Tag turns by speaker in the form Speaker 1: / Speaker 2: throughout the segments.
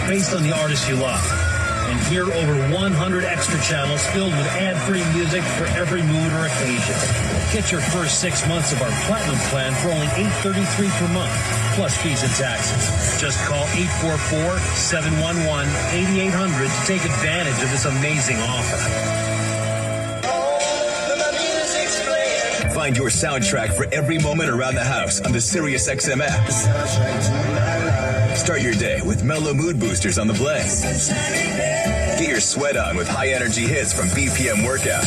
Speaker 1: based on the artists you love. And hear over 100 extra channels filled with ad-free music for every mood or occasion. Get your first 6 months of our Platinum plan for only $8.33 per month, plus fees and taxes. Just call 844-711-8800 to take advantage of this amazing offer.
Speaker 2: Find your soundtrack for every moment around the house on the SiriusXM app. Start your day with mellow mood boosters on the play. Get your sweat on with high-energy hits from BPM Workout.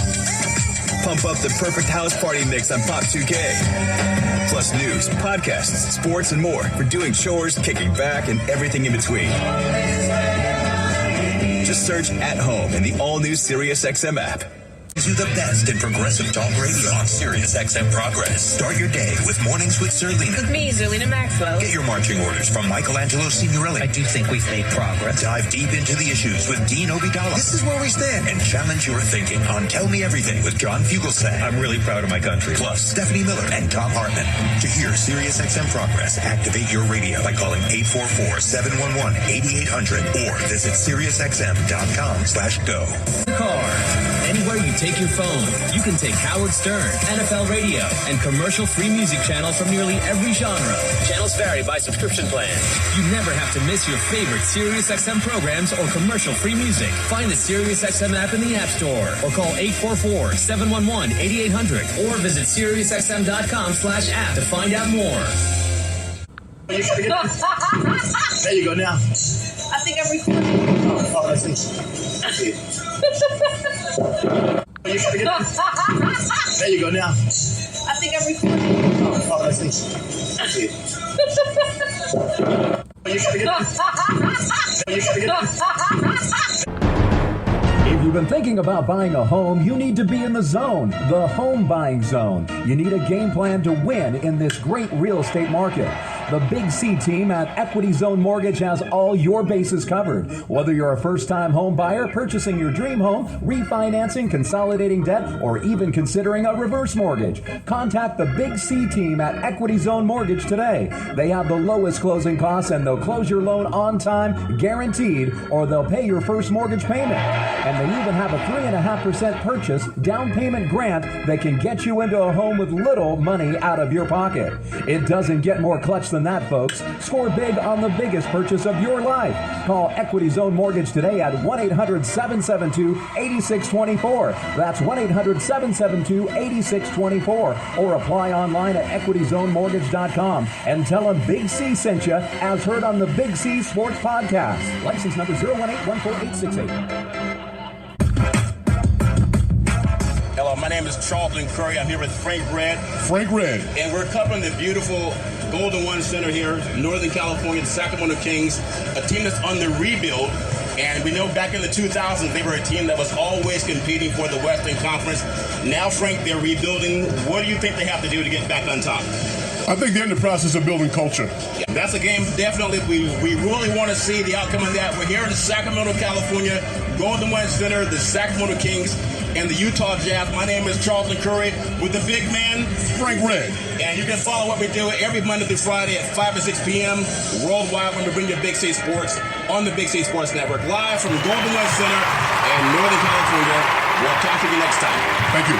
Speaker 2: Pump up the perfect house party mix on Pop 2K. Plus news, podcasts, sports, and more for doing chores, kicking back, and everything in between. Just search At Home in the all-new SiriusXM app.
Speaker 3: To the best in progressive talk radio on SiriusXM Progress. Start your day with Mornings with Zerlina.
Speaker 4: With me, Zerlina Maxwell.
Speaker 3: Get your marching orders from Michelangelo Signorelli.
Speaker 4: I do think we've made progress.
Speaker 3: Dive deep into the issues with Dean Ovidala. This is where we stand. And challenge your thinking on Tell Me Everything with John Fugelsang.
Speaker 5: I'm really proud of my country.
Speaker 3: Plus, Stephanie Miller and Tom Hartman. To hear SiriusXM Progress, activate your radio by calling 844-711-8800 or visit SiriusXM.com/go.
Speaker 6: Car. Anywhere you take your phone, you can take Howard Stern, NFL Radio, and commercial-free music channels from nearly every genre. Channels vary by subscription plan. You never have to miss your favorite SiriusXM programs or commercial-free music. Find the SiriusXM app in the App Store or call 844-711-8800 or visit SiriusXM.com/app to find out more.
Speaker 7: There you go now.
Speaker 8: I think I'm recording.
Speaker 7: Oh, I see. There you go now.
Speaker 8: I think I'm recording.
Speaker 7: Oh, I see.
Speaker 9: If you've been thinking about buying a home, you need to be in the zone, the home buying zone. You need a game plan to win in this great real estate market. The Big C team at Equity Zone Mortgage has all your bases covered. Whether you're a first-time home buyer, purchasing your dream home, refinancing, consolidating debt, or even considering a reverse mortgage, contact the Big C team at Equity Zone Mortgage today. They have the lowest closing costs and they'll close your loan on time, guaranteed, or they'll pay your first mortgage payment. And they even have a 3.5% purchase down payment grant that can get you into a home with little money out of your pocket. It doesn't get more clutch than that, folks. Score big on the biggest purchase of your life. Call Equity Zone Mortgage today at 1-800-772-8624. That's 1-800-772-8624. Or apply online at equityzonemortgage.com and tell them Big C sent you as heard on the Big C Sports Podcast. License number 018-14868.
Speaker 10: Hello, my name is Charlton Curry. I'm here with Frank Red. And we're covering the beautiful Golden One Center here, Northern California, the Sacramento Kings, a team that's on the rebuild. And we know back in the 2000s, they were a team that was always competing for the Western Conference. Now, Frank, they're rebuilding. What do you think they have to do to get back on top?
Speaker 11: I think they're in the process of building culture.
Speaker 10: Yeah, that's a game, definitely. We really want to see the outcome of that. We're here in Sacramento, California, Golden One Center, the Sacramento Kings, and the Utah Jazz. My name is Charlton Curry with the big man,
Speaker 11: Frank Red.
Speaker 10: And you can follow what we do every Monday through Friday at 5 and 6 p.m. worldwide when we bring you Big C Sports on the Big C Sports Network. Live from Golden One Center in Northern California. We'll talk to you next time.
Speaker 11: Thank you.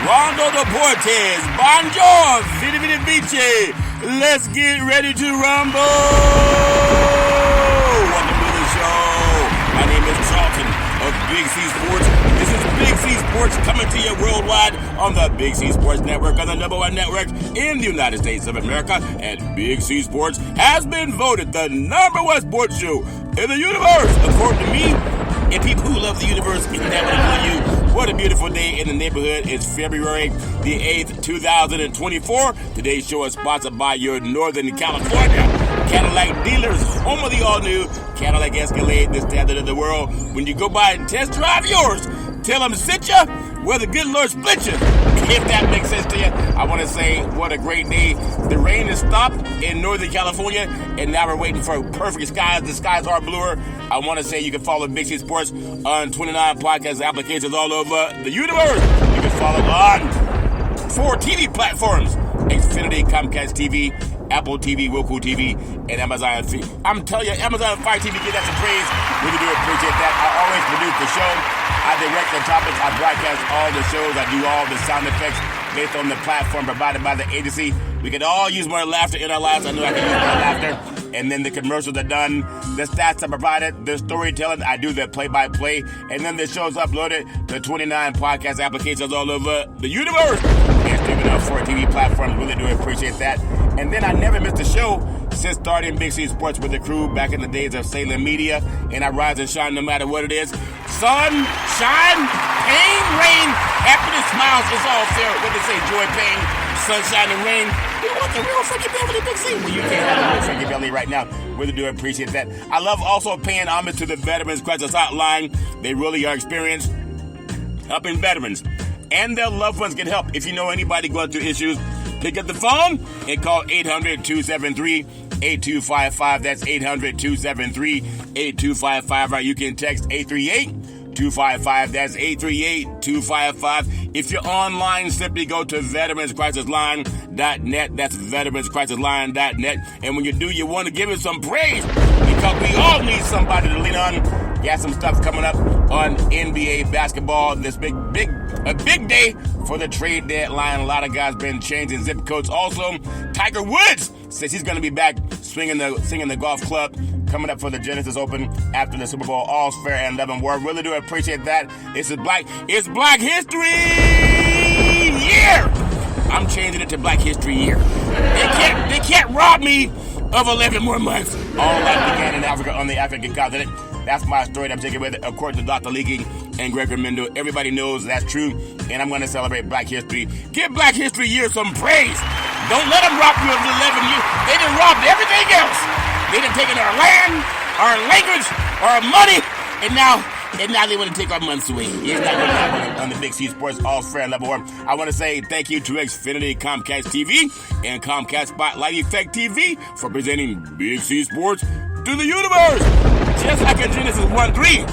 Speaker 12: Rondo Deportes, Bonjour, Vidi Vidi Vici. Let's get ready to rumble. Welcome to the show. My name is Charlton of Big C Sports. This is Big C Sports coming to you worldwide on the Big C Sports Network, on the #1 network in the United States of America. And Big C Sports has been voted the #1 sports show in the universe, according to me. And people who love the universe, isn't that what I tell you? What a beautiful day in the neighborhood. It's February the 8th, 2024. Today's show is sponsored by your Northern California Cadillac dealers, home of the all-new Cadillac Escalade, the standard of the world. When you go by and test drive yours, tell them sit ya where the good Lord split you. If that makes sense to you, I want to say what a great day. The rain has stopped in Northern California, and now we're waiting for perfect skies. The skies are bluer. I want to say you can follow Big C Sports on 29 podcast applications all over the universe. You can follow on 4 TV platforms: Xfinity, Comcast TV, Apple TV, Roku TV, and Amazon TV. I'm telling you, Amazon Fire TV, give that some praise. Really do appreciate that. I always produce the show. I direct the topics. I broadcast all the shows. I do all the sound effects based on the platform provided by the agency. We could all use more laughter in our lives. I know I can use more laughter. And then the commercials are done. The stats are provided. The storytelling, I do the play-by-play. And then the show's uploaded to 29 podcast applications all over the universe. And streaming on 4 TV platforms. Really do appreciate that. And then I never missed a show since starting Big C Sports with the crew back in the days of Salem Media. And I rise and shine no matter what it is. Sun, shine, pain, rain, happiness, smiles, it's all fair. What they say, joy, pain, sunshine, and rain. You want the real Frankie Belly, Big C? Well, you can't have the real Frankie Belly right now. Really do appreciate that. I love also paying homage to the Veterans Crisis Hotline. They really are experienced helping veterans and their loved ones get help. If you know anybody going through issues, pick up the phone and call 800-273-8255. That's 800-273-8255. Or you can text 838-255. That's 838-255. If you're online, simply go to veteranscrisisline.net. That's veteranscrisisline.net. And when you do, you want to give it some praise because we all need somebody to lean on. Got some stuff coming up on NBA basketball. This big day for the trade deadline. A lot of guys been changing zip codes. Also, Tiger Woods says he's going to be back singing the golf club coming up for the Genesis Open after the Super Bowl. All's fair and love and war. Really do appreciate that. It's Black History Year. I'm changing it to Black History Year. They can't rob me of 11 more months. All life began in Africa on the African continent. That's my story that I'm taking with it, according to Dr. Leaking and Greg Mendo. Everybody knows that's true, and I'm going to celebrate Black History. Give Black History Year some praise. Don't let them rob you of 11 years. They done robbed everything else. They done taken our land, our language, our money, and now they want to take our months away. It's not going to happen on the Big C Sports All Fair Level 1. I want to say thank you to Xfinity Comcast TV and Comcast Spotlight Effect TV for presenting Big C Sports to the universe. Just like in Genesis 1:3,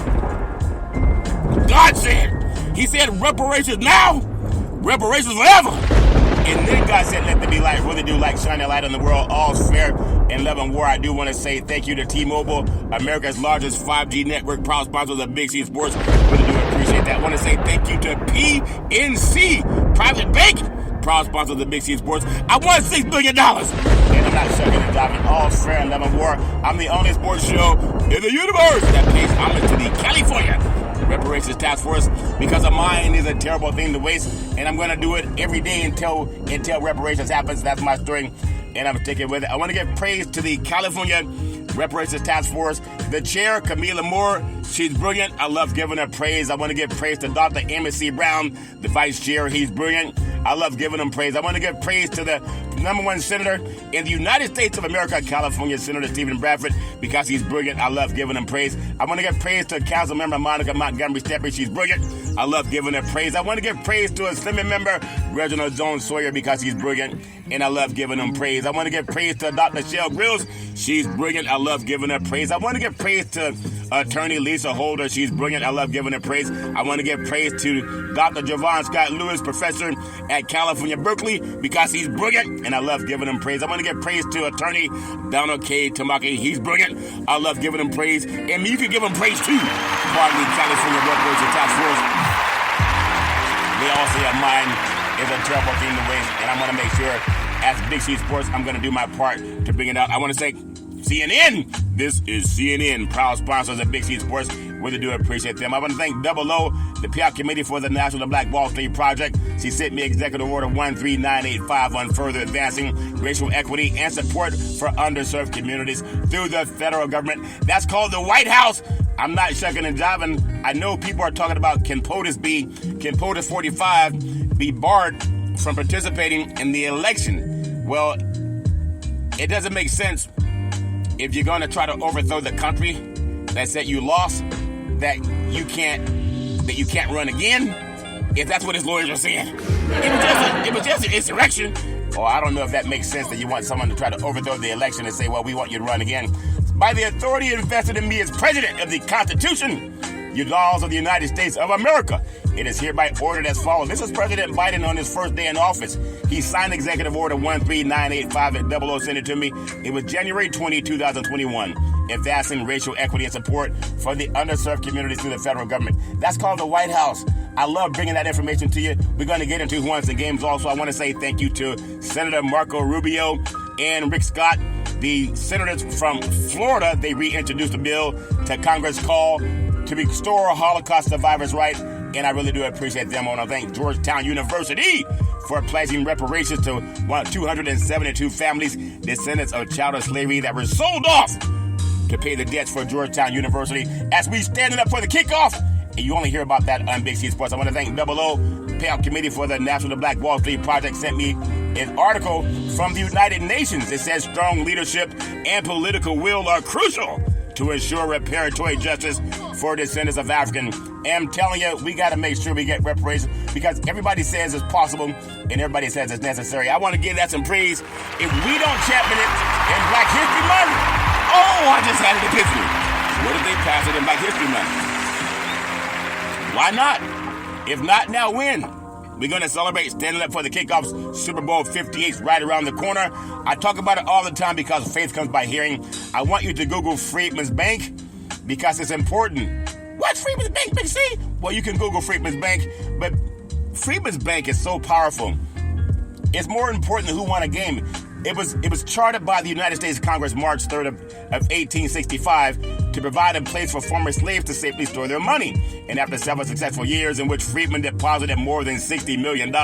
Speaker 12: God said, He said, reparations now, reparations forever. And then God said, let there be light. Really do like shine a light on the world. All's fair and love and war. I do want to say thank you to T-Mobile, America's largest 5G network, proud sponsors of Big C Sports. Really do appreciate that. I want to say thank you to PNC Private Bank, proud sponsor of the Big C Sports. I won $6 billion. And I'm not shucking and jiving. All's fair and love and war. I'm the only sports show in the universe that pays homage to the California Reparations Task Force, because a mind is a terrible thing to waste, and I'm going to do it every day until reparations happens. That's my story, and I'm sticking with it. I want to give praise to the California Reparations Task Force. The chair, Camila Moore, she's brilliant. I love giving her praise. I want to give praise to Dr. Emmett C. Brown, the vice chair. He's brilliant. I love giving him praise. I want to give praise to the number one senator in the United States of America, California Senator Stephen Bradford, because he's brilliant. I love giving him praise. I want to give praise to Council Member Monica Montgomery Steppe. She's brilliant. I love giving her praise. I want to give praise to Assembly Member Reginald Jones Sawyer because he's brilliant, and I love giving him praise. I want to give praise to Dr. Shell Grills. She's brilliant. I love giving her praise. I want to give praise to Attorney Lisa Holder. She's brilliant. I love giving her praise. I want to give praise to Dr. Javon Scott Lewis, professor at California Berkeley, because he's brilliant, and I love giving him praise. I want to give praise to Attorney Donald K. Tamaki. He's brilliant. I love giving him praise, and you can give him praise too. Pardon me, California Reparations Task Force. They all say a mind is a terrible thing to waste, and I'm going to make sure, as Big C Sports, I'm going to do my part to bring it out. I want to say CNN. This is CNN, proud sponsors of Big C Sports. Really do appreciate them. I want to thank Double O, the PR Committee for the National Black Wall Street Project. She sent me Executive Order 13985 on further advancing racial equity and support for underserved communities through the federal government. That's called the White House. I'm not shucking and jiving. I know people are talking about can POTUS 45 be barred from participating in the election. Well, it doesn't make sense if you're going to try to overthrow the country that said you lost, that you can't run again. If that's what his lawyers are saying, it was just an insurrection. Or I don't know if that makes sense that you want someone to try to overthrow the election and say, well, we want you to run again. By the authority invested in me as president of the Constitution, the laws of the United States of America, It is hereby ordered as follows. This is President Biden on his first day in office. He signed Executive Order 13985 at 00, sent it to me. It was January 20, 2021, advancing racial equity and support for the underserved communities through the federal government. That's called the White House. I love bringing that information to you. We're going to get into who wants the games also. I want to say thank you to Senator Marco Rubio and Rick Scott, the senators from Florida. They reintroduced the bill to Congress call to restore Holocaust survivors' rights, and I really do appreciate them. I want to thank Georgetown University for pledging reparations to 272 families, descendants of chattel slavery that were sold off to pay the debts for Georgetown University. As we standing up for the kickoff, and you only hear about that on Big C Sports. I want to thank 00 Payout Committee for the National Black Wall Street Project sent me an article from the United Nations. It says strong leadership and political will are crucial to ensure reparatory justice for descendants of African. And I'm telling you, we got to make sure we get reparations because everybody says it's possible and everybody says it's necessary. I want to give that some praise. If we don't champion it in Black History Month, I just had an epiphany. What if they pass it in Black History Month? Why not? If not, now when? We're going to celebrate standing up for the kickoffs. Super Bowl 58 is right around the corner. I talk about it all the time because faith comes by hearing. I want you to Google Freedman's Bank because it's important. What's Freedman's Bank, Big C? Well, you can Google Freedman's Bank, but Freedman's Bank is so powerful. It's more important than who won a game. It was chartered by the United States Congress March 3rd of 1865 to provide a place for former slaves to safely store their money. And after several successful years in which Freedman deposited more than $60 million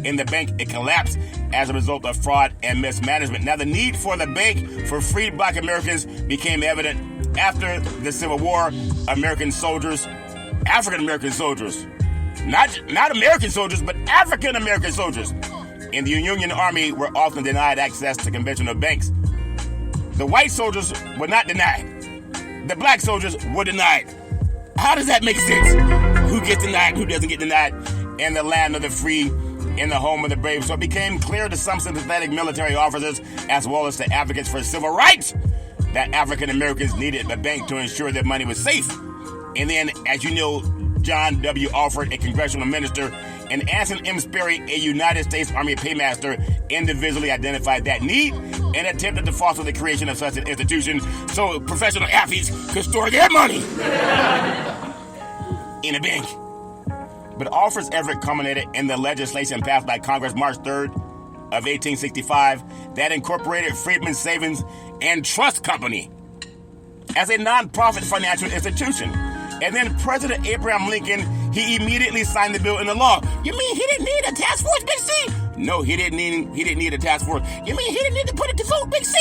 Speaker 12: in the bank, it collapsed as a result of fraud and mismanagement. Now, the need for the bank for freed Black Americans became evident after the Civil War. African-American soldiers, not American soldiers, but African-American soldiers in the Union Army were often denied access to conventional banks. The white soldiers were not denied. The black soldiers were denied. How does that make sense? Who gets denied, who doesn't get denied? In the land of the free, in the home of the brave. So it became clear to some sympathetic military officers, as well as to advocates for civil rights, that African Americans needed a bank to ensure their money was safe. And then, as you know, John W. Alford, a congressional minister, and Anson M. Sperry, a United States Army paymaster, individually identified that need and attempted to foster the creation of such an institution so professional athletes could store their money in a bank. But Alford's effort culminated in the legislation passed by Congress March 3rd of 1865 that incorporated Freedman Savings and Trust Company as a nonprofit financial institution. And then President Abraham Lincoln, he immediately signed the bill into law. You mean he didn't need a task force, Big C? No, he didn't need a task force. You mean he didn't need to put it to vote, Big C?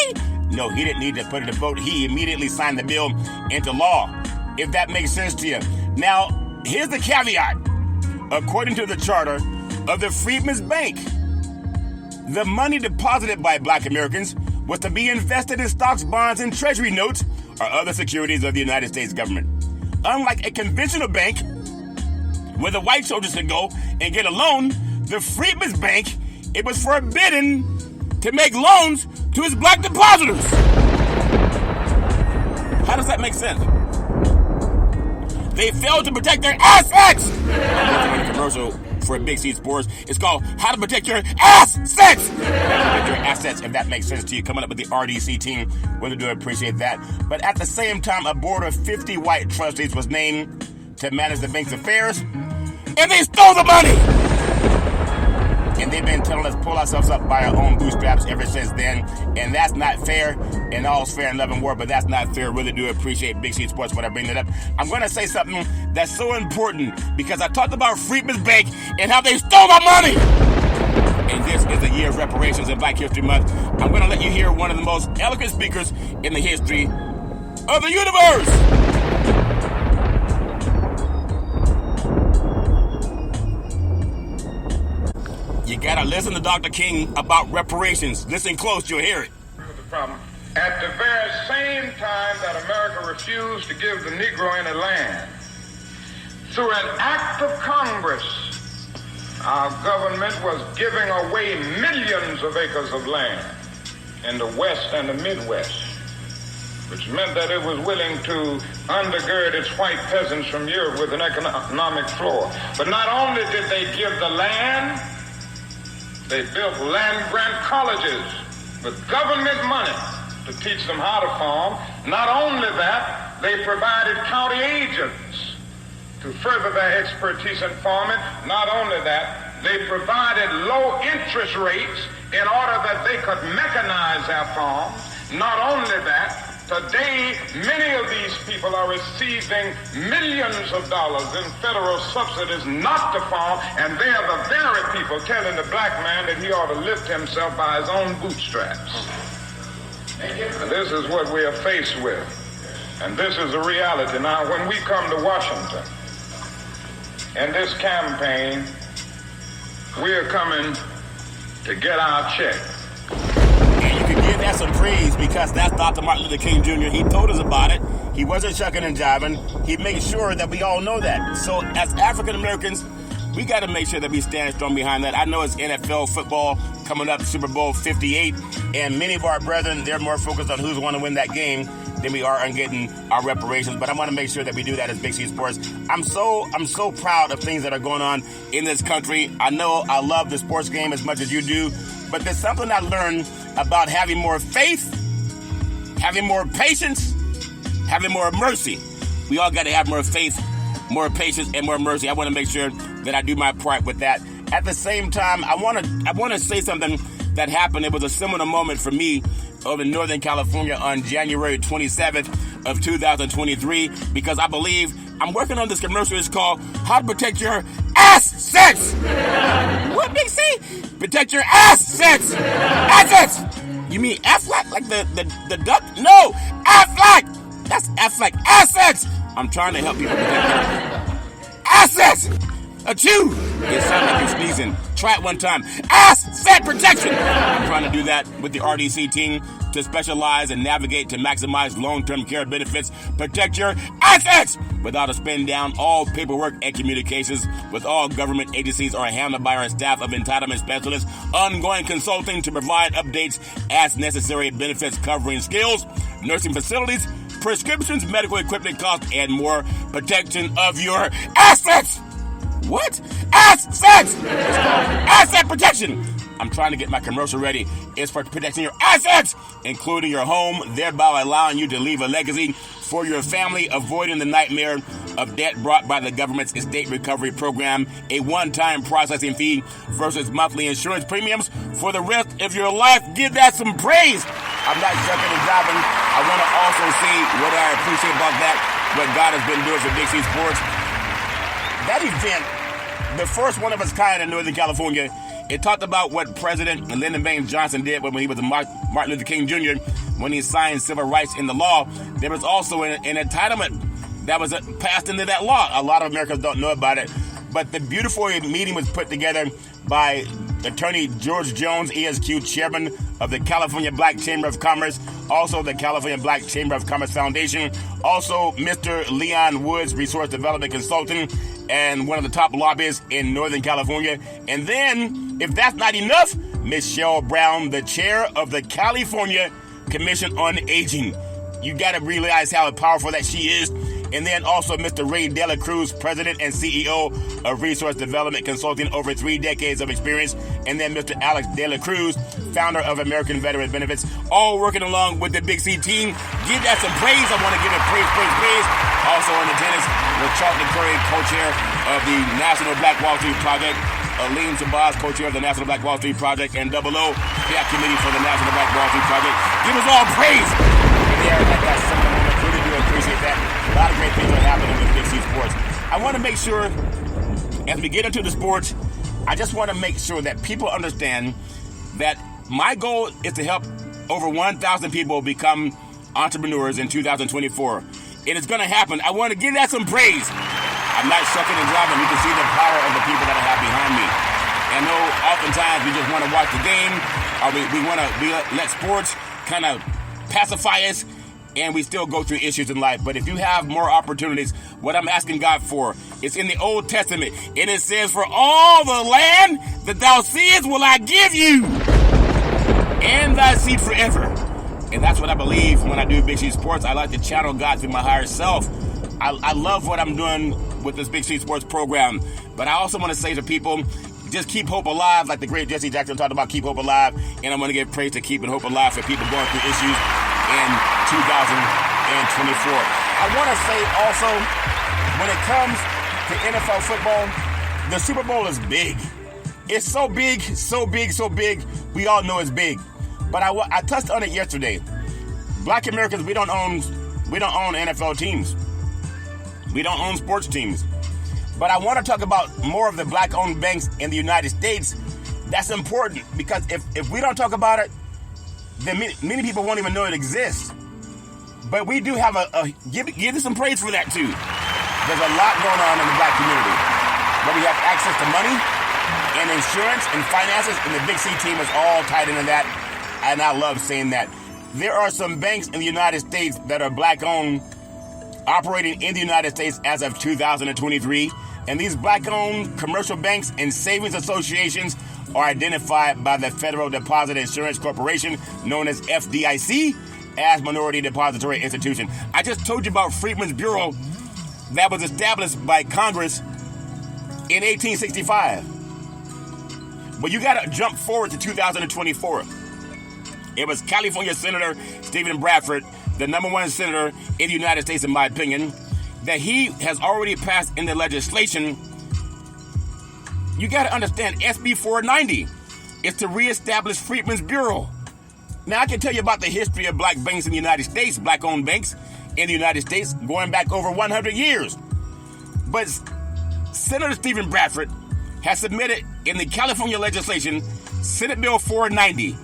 Speaker 12: No, he didn't need to put it to vote. He immediately signed the bill into law, if that makes sense to you. Now, here's the caveat. According to the charter of the Freedmen's Bank, the money deposited by Black Americans was to be invested in stocks, bonds, and treasury notes or other securities of the United States government. Unlike a conventional bank, where the white soldiers could go and get a loan, the Freedmen's Bank, it was forbidden to make loans to its black depositors. How does that make sense? They failed to protect their assets. A commercial for Big C Sports. It's called How to Protect Your Assets. Protect your assets, if that makes sense to you. Coming up with the RDC team. Really do appreciate that. But at the same time, a board of 50 white trustees was named to manage the bank's affairs. And they stole the money. And they've been telling us pull ourselves up by our own bootstraps ever since then. And that's not fair. And all's fair in love and war, but that's not fair. Really do appreciate Big C Sports when I bring that up. I'm going to say something that's so important because I talked about Freedmen's Bank and how they stole my money. And this is the year of reparations in Black History Month. I'm going to let you hear one of the most eloquent speakers in the history of the universe. You gotta listen to Dr. King about reparations. Listen close, you'll hear it.
Speaker 5: At the very same time that America refused to give the Negro any land, through an act of Congress, our government was giving away millions of acres of land in the West and the Midwest. which meant that it was willing to undergird its white peasants from Europe with an economic floor. But not only did they give the land, they built land-grant colleges with government money to teach them how to farm. Not only that, they provided county agents to further their expertise in farming. Not only that, they provided low interest rates in order that they could mechanize their farms. Not only that, today many of these people are receiving millions of dollars in federal subsidies not to farm, and they are the very people telling the black man that he ought to lift himself by his own bootstraps. And this is what we are faced with. And this is a reality. Now, when we come to Washington, in this campaign, we are coming to get our check.
Speaker 12: And you can give that some praise because that's Dr. Martin Luther King Jr. He told us about it. He wasn't shucking and jiving. He made sure that we all know that. So as African Americans, we got to make sure that we stand strong behind that. I know it's NFL football coming up, Super Bowl 58, and many of our brethren, they're more focused on who's going to win that game than we are on getting our reparations. But I want to make sure that we do that as Big C Sports. I'm so proud of things that are going on in this country. I know I love the sports game as much as you do, but there's something I learned about having more faith, having more patience, having more mercy. We all got to have more faith, more patience, and more mercy. I want to make sure that I do my part with that. At the same time, I want to say something that happened. It was a similar moment for me over in Northern California on January 27th of 2023, because I believe I'm working on this commercial. It's called How to Protect Your Assets. What, Big C? Protect your assets. Assets. You mean Aflac, like the duck? No, Aflac. That's Aflac. Assets. I'm trying to help people protect their assets. Achoo! It sounds like you're sneezing. Try it one time. Asset protection. I'm trying to do that with the RDC team to specialize and navigate to maximize long-term care benefits. Protect your assets without a spin down. All paperwork and communications with all government agencies are handled by our staff of entitlement specialists. Ongoing consulting to provide updates as necessary. Benefits covering skills, nursing facilities, prescriptions, medical equipment costs, and more. Protection of your assets. What? Assets! It's called asset protection. I'm trying to get my commercial ready. It's for protecting your assets, including your home, thereby allowing you to leave a legacy for your family, avoiding the nightmare of debt brought by the government's estate recovery program, a one-time processing fee versus monthly insurance premiums for the rest of your life. Give that some praise. I'm not shucking and jiving. I want to also say what I appreciate about that, what God has been doing for Big C Sports. That event, the first one of its kind in Northern California, it talked about what President Lyndon Baines Johnson did when he was Martin Luther King Jr., when he signed civil rights into law. There was also an entitlement that was passed into that law. A lot of Americans don't know about it. But the beautiful meeting was put together by Attorney George Jones, ESQ Chairman of the California Black Chamber of Commerce, also the California Black Chamber of Commerce Foundation, also Mr. Leon Woods, Resource Development Consultant, and one of the top lobbyists in Northern California. And then, if that's not enough, Ms. Cheryl Brown, the chair of the California Commission on Aging. You got to realize how powerful that she is. And then also Mr. Ray De La Cruz, President and CEO of Resource Development Consulting, over 3 decades of experience. And then Mr. Alex De La Cruz, founder of American Veteran Benefits, all working along with the Big C team. Give that some praise. I want to give it praise. Also in attendance with Charlton Curry, co-chair of the National Black Wall Street Project, Aline Sabaz, co-chair of the National Black Wall Street Project, and Double O, PAC Committee for the National Black Wall Street Project. Give us all praise. There, that's something I really do appreciate that. A lot of great things are happening with Big C Sports. I want to make sure, as we get into the sports, I just want to make sure that people understand that my goal is to help over 1,000 people become entrepreneurs in 2024. And it's going to happen. I want to give that some praise. I'm not shucking and jiving. You can see the power of the people that I have behind me. And I know oftentimes we just want to watch the game, or we want to let sports kind of pacify us, and we still go through issues in life. But if you have more opportunities, what I'm asking God for, it's in the Old Testament, and it says, for all the land that thou seest will I give you, and thy seed forever. And that's what I believe when I do Big C Sports. I like to channel God through my higher self. I love what I'm doing with this Big C Sports program. But I also want to say to people, just keep hope alive, like the great Jesse Jackson talked about, keep hope alive. And I'm going to give praise to keeping hope alive for people going through issues in 2024. I want to say also, when it comes to NFL football, the Super Bowl is big. It's so big, so big, so big. We all know it's big. But I touched on it yesterday. Black Americans, we don't own NFL teams. We don't own sports teams. But I want to talk about more of the black-owned banks in the United States. That's important because if we don't talk about it, then many people won't even know it exists. But we do have give it some praise for that too. There's a lot going on in the black community. But we have access to money and insurance and finances, and the Big C team is all tied into that. And I love saying that. There are some banks in the United States that are black-owned, operating in the United States as of 2023. And these black-owned commercial banks and savings associations are identified by the Federal Deposit Insurance Corporation, known as FDIC, as minority depository institution. I just told you about Freedmen's Bureau that was established by Congress in 1865. But you got to jump forward to 2024. It was California Senator Stephen Bradford, the number one senator in the United States, in my opinion, that he has already passed in the legislation. You got to understand, SB 490 is to reestablish Freedmen's Bureau. Now, I can tell you about the history of black banks in the United States, black-owned banks in the United States, going back over 100 years. But Senator Stephen Bradford has submitted in the California legislation Senate Bill 490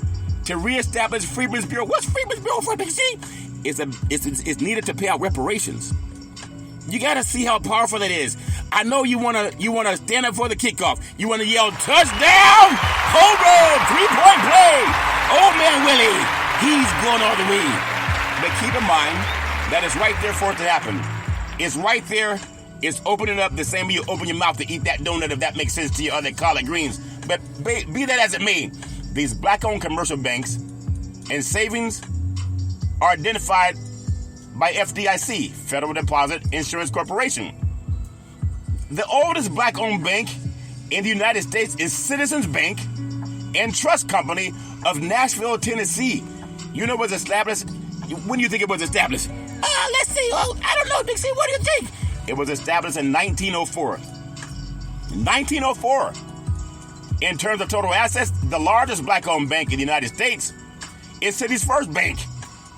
Speaker 12: to reestablish Freedmen's Bureau. What's Freedmen's Bureau for, Big C? It's needed to pay out reparations. You got to see how powerful that is. I know you want to stand up for the kickoff. You want to yell, touchdown, home run, three-point play. Old man Willie, he's going all the way. But keep in mind that it's right there for it to happen. It's right there. It's opening up the same way you open your mouth to eat that donut, if that makes sense to you, or the collard greens. But be that as it may, these black-owned commercial banks and savings are identified by FDIC, Federal Deposit Insurance Corporation. The oldest black-owned bank in the United States is Citizens Bank and Trust Company of Nashville, Tennessee. You know, it was established. When do you think it was established? Let's see. Oh, I don't know, Big C. What do you think? It was established in 1904. 1904. In terms of total assets, the largest black-owned bank in the United States is City's First Bank,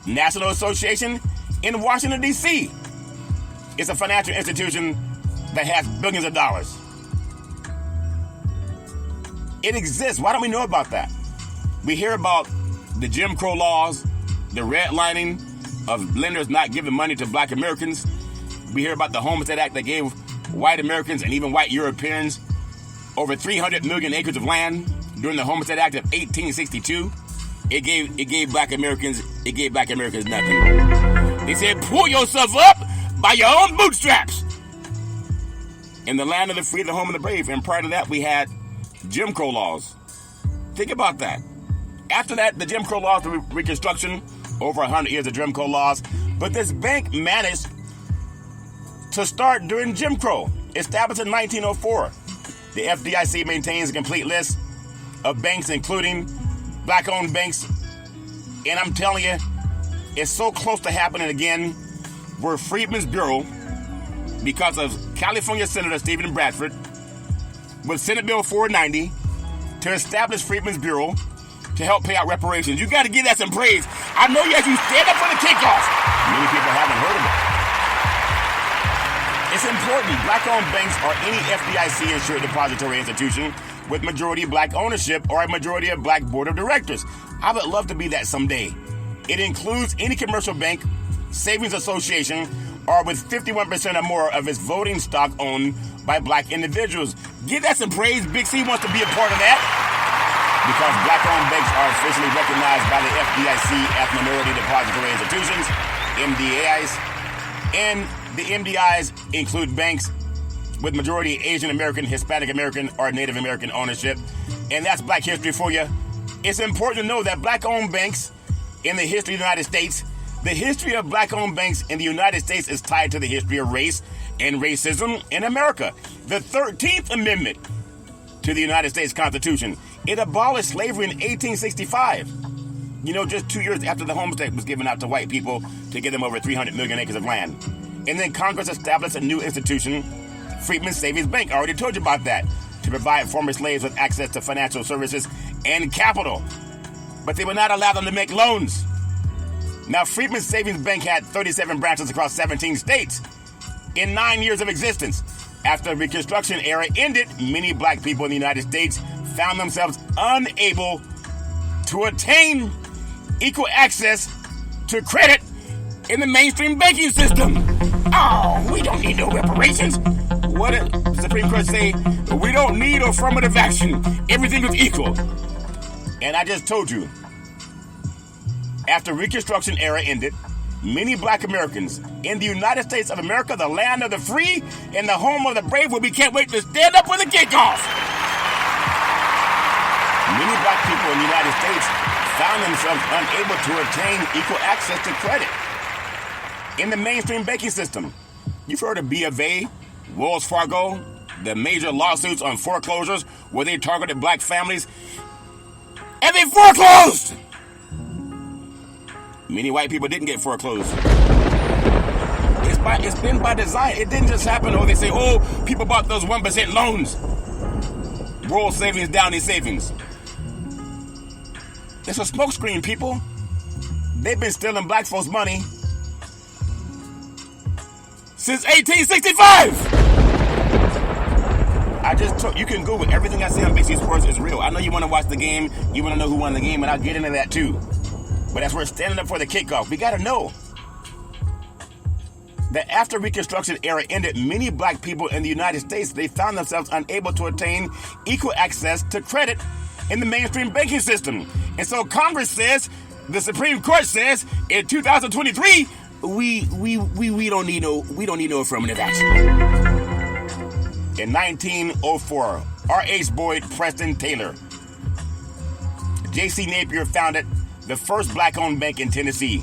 Speaker 12: National Association in Washington, D.C. It's a financial institution that has billions of dollars. It exists. Why don't we know about that? We hear about the Jim Crow laws, the redlining of lenders not giving money to black Americans. We hear about the Homestead Act that gave white Americans and even white Europeans over 300 million acres of land during the Homestead Act of 1862. It gave black Americans nothing. They said, pull yourself up by your own bootstraps. In the land of the free, the home of the brave. And prior to that, we had Jim Crow laws. Think about that. After that, the Jim Crow laws, the Reconstruction, over 100 years of Jim Crow laws. But this bank managed to start during Jim Crow, established in 1904. The FDIC maintains a complete list of banks, including black-owned banks. And I'm telling you, it's so close to happening again, where Freedmen's Bureau, because of California Senator Stephen Bradford, with Senate Bill 490, to establish Freedmen's Bureau to help pay out reparations. You got to give that some praise. I know you actually stand up for the kickoff. Many people haven't heard of it. It's important. Black-owned banks are any FDIC-insured depository institution with majority black ownership or a majority of black board of directors. I would love to be that someday. It includes any commercial bank, savings association, or with 51% or more of its voting stock owned by black individuals. Give that some praise. Big C wants to be a part of that, because black-owned banks are officially recognized by the FDIC as minority depository institutions, MDIs, and the MDIs include banks with majority Asian American, Hispanic American, or Native American ownership. And that's Black history for you. It's important to know that black-owned banks in the history of the United States. The history of black-owned banks in the United States is tied to the history of race and racism in America. The 13th Amendment to the United States Constitution, it abolished slavery in 1865. You know, just 2 years after the homestead was given out to white people to give them over 300 million acres of land. And then Congress established a new institution, Freedmen's Savings Bank. I already told you about that, to provide former slaves with access to financial services and capital. But they would not allow them to make loans. Now, Freedmen's Savings Bank had 37 branches across 17 states in 9 years of existence. After the Reconstruction era ended, many black people in the United States found themselves unable to attain equal access to credit in the mainstream banking system. Oh, we don't need no reparations. What did the Supreme Court say? We don't need affirmative action. Everything is equal. And I just told you, after Reconstruction era ended, many black Americans in the United States of America, the land of the free and the home of the brave, where we can't wait to stand up for the kickoff. Many black people in the United States found themselves unable to attain equal access to credit in the mainstream banking system. You've heard of B of A, Wells Fargo, the major lawsuits on foreclosures where they targeted black families, and they foreclosed. Many white people didn't get foreclosed. It's been by design. It didn't just happen. Or they say, oh, people bought those 1% loans. World savings down in savings. It's a smokescreen, people. They've been stealing black folks' money since 1865. I just took, you can Google everything I say on Big C Sports is real. I know you want to watch the game. You want to know who won the game, and I'll get into that too. But as we're standing up for the kickoff, we got to know that after Reconstruction era ended, many black people in the United States, they found themselves unable to attain equal access to credit in the mainstream banking system. And so Congress says, the Supreme Court says, in 2023, we don't need no affirmative action. In 1904, R.H. Boyd Preston Taylor, J.C. Napier founded the first black-owned bank in Tennessee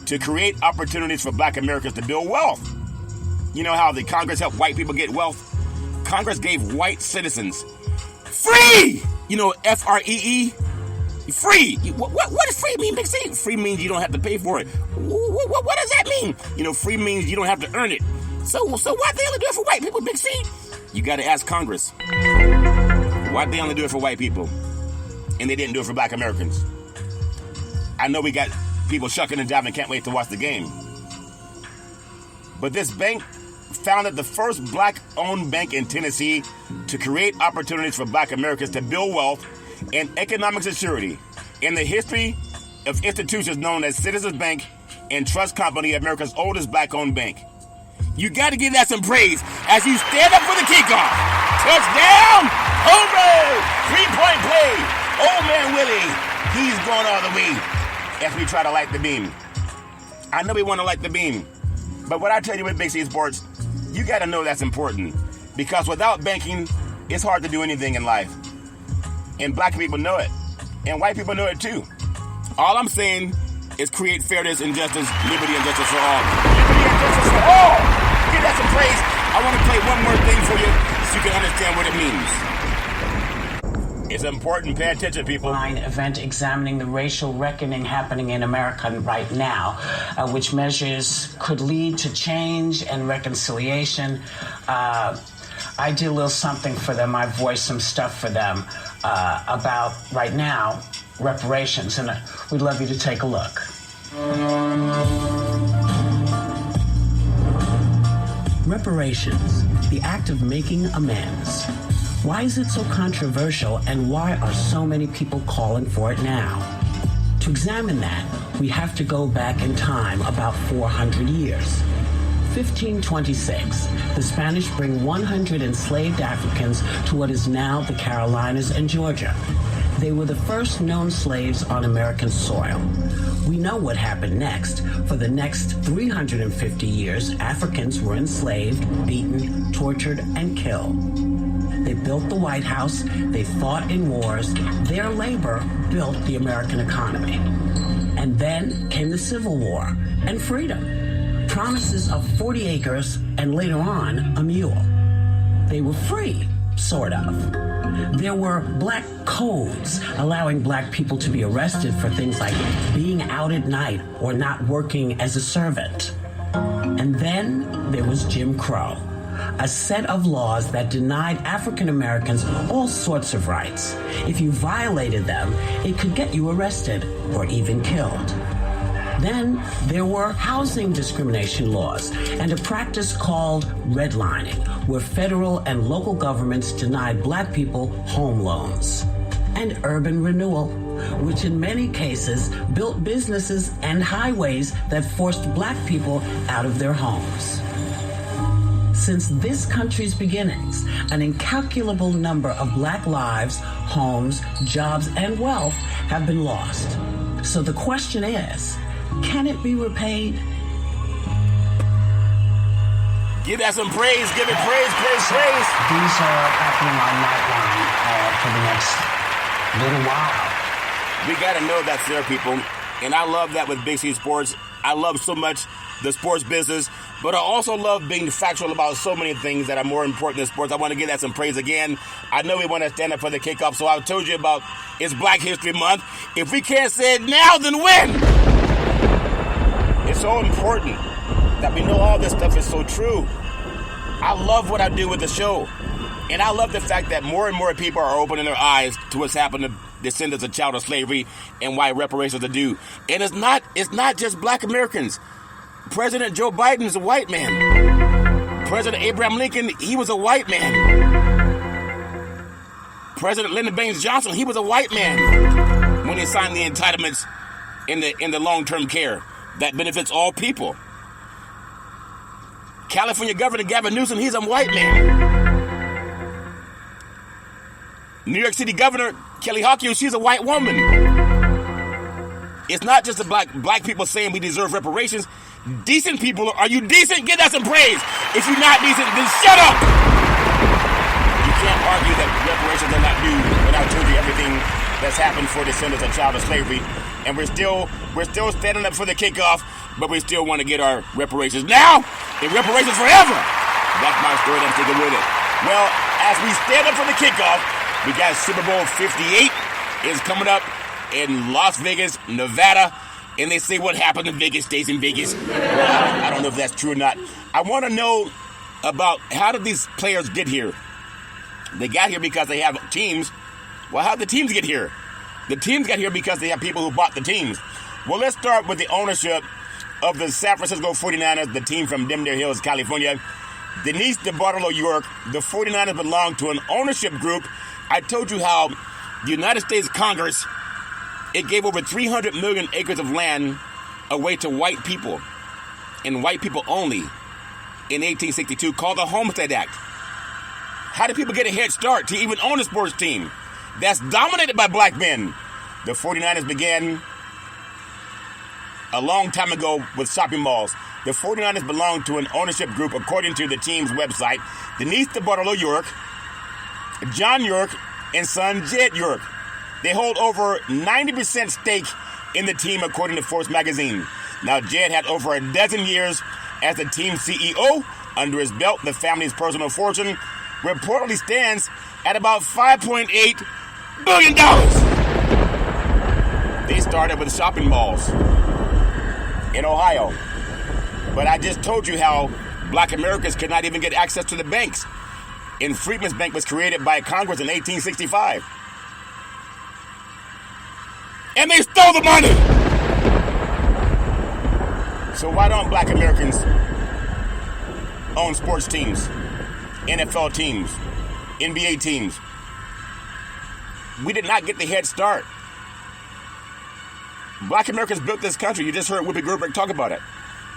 Speaker 12: to create opportunities for black Americans to build wealth. You know how the Congress helped white people get wealth? Congress gave white citizens free! You know, F-R-E-E? Free! What does free mean, Big C? Free means you don't have to pay for it. What does that mean? You know, free means you don't have to earn it. So why they only do it for white people, Big C? You got to ask Congress. Why they only do it for white people? And they didn't do it for black Americans. I know we got people shucking and jiving, can't wait to watch the game. But this bank founded the first black-owned bank in Tennessee to create opportunities for black Americans to build wealth and economic security in the history of institutions known as Citizens Bank and Trust Company, America's oldest black-owned bank. You got to give that some praise as you stand up for the kickoff. Touchdown! Home run! Three-point play! Old man Willie, he's going all the way as we try to light the beam. I know we want to light the beam, but what I tell you with Big C Sports, you got to know that's important, because without banking, it's hard to do anything in life. And black people know it, and white people know it too. All I'm saying is create fairness and justice, liberty and justice for all. Liberty and justice for all! Give that some praise. I want to play one more thing for you so you can understand what it means. It's important. Pay attention, people.
Speaker 13: An event examining the racial reckoning happening in America right now, which measures could lead to change and reconciliation. I did a little something for them. I voiced some stuff for them about, right now, reparations. And we'd love you to take a look.
Speaker 14: Reparations, the act of making amends. Why is it so controversial, and why are so many people calling for it now? To examine that, we have to go back in time about 400 years. 1526, the Spanish bring 100 enslaved Africans to what is now the Carolinas and Georgia. They were the first known slaves on American soil. We know what happened next. For the next 350 years, Africans were enslaved, beaten, tortured, and killed. They built the White House. They fought in wars. Their labor built the American economy. And then came the Civil War and freedom. Promises of 40 acres and later on a mule. They were free, sort of. There were black codes allowing black people to be arrested for things like being out at night or not working as a servant. And then there was Jim Crow, a set of laws that denied African Americans all sorts of rights. If you violated them, it could get you arrested or even killed. Then there were housing discrimination laws and a practice called redlining, where federal and local governments denied black people home loans. And urban renewal, which in many cases built businesses and highways that forced black people out of their homes. Since this country's beginnings, an incalculable number of black lives, homes, jobs, and wealth have been lost. So the question is, can it be repaid?
Speaker 12: Give that some praise. Give it praise.
Speaker 13: These are happening on Nightline for the next little while.
Speaker 12: We got to know that's there, people. And I love that with Big C Sports. I love so much the sports business, but I also love being factual about so many things that are more important than sports. I want to give that some praise again. I know we want to stand up for the kickoff, so I told you about it's Black History Month. If we can't say it now, then when? It's so important that we know all this stuff is so true. I love what I do with the show. And I love the fact that more and more people are opening their eyes to what's happened to descendants of child slavery and why reparations are due. And it's not just black Americans. President Joe Biden is a white man. President Abraham Lincoln, he was a white man. President Lyndon Baines Johnson, he was a white man when he signed the entitlements in the long-term care that benefits all people. California Governor Gavin Newsom, he's a white man. New York City Governor Kelly Hockey, she's a white woman. It's not just the black people saying we deserve reparations. Decent people, are you decent? Give that some praise. If you're not decent, then shut up. You can't argue that reparations are not due without telling you everything that's happened for descendants of child slavery. And we're still standing up for the kickoff, but we still want to get our reparations now and reparations forever. That's my story. I'm sticking with it. Well, as we stand up for the kickoff, we got Super Bowl 58 is coming up in Las Vegas, Nevada. And they say what happened in Vegas stays in Vegas. Well, I don't know if that's true or not. I want to know about how did these players get here? They got here because they have teams. Well, how did the teams get here? The teams got here because they have people who bought the teams. Well, let's start with the ownership of the San Francisco 49ers, the team from Dimdale Hills, California. Denise DeBartolo York, the 49ers belong to an ownership group. I told you how the United States Congress, it gave over 300 million acres of land away to white people, and white people only, in 1862, called the Homestead Act. How did people get a head start to even own a sports team that's dominated by black men? The 49ers began a long time ago with shopping malls. The 49ers belong to an ownership group, according to the team's website. Denise DeBartolo York, John York, and son Jed York. They hold over 90% stake in the team, according to Forbes magazine. Now, Jed had over a dozen years as the team's CEO under his belt. The family's personal fortune reportedly stands at about $5.8 billion. They started with shopping malls in Ohio. But I just told you how black Americans could not even get access to the banks. And Freedmen's Bank was created by Congress in 1865. And they stole the money. So why don't black Americans own sports teams, NFL teams, NBA teams? We did not get the head start. Black Americans built this country. You just heard Whoopi Goldberg talk about it.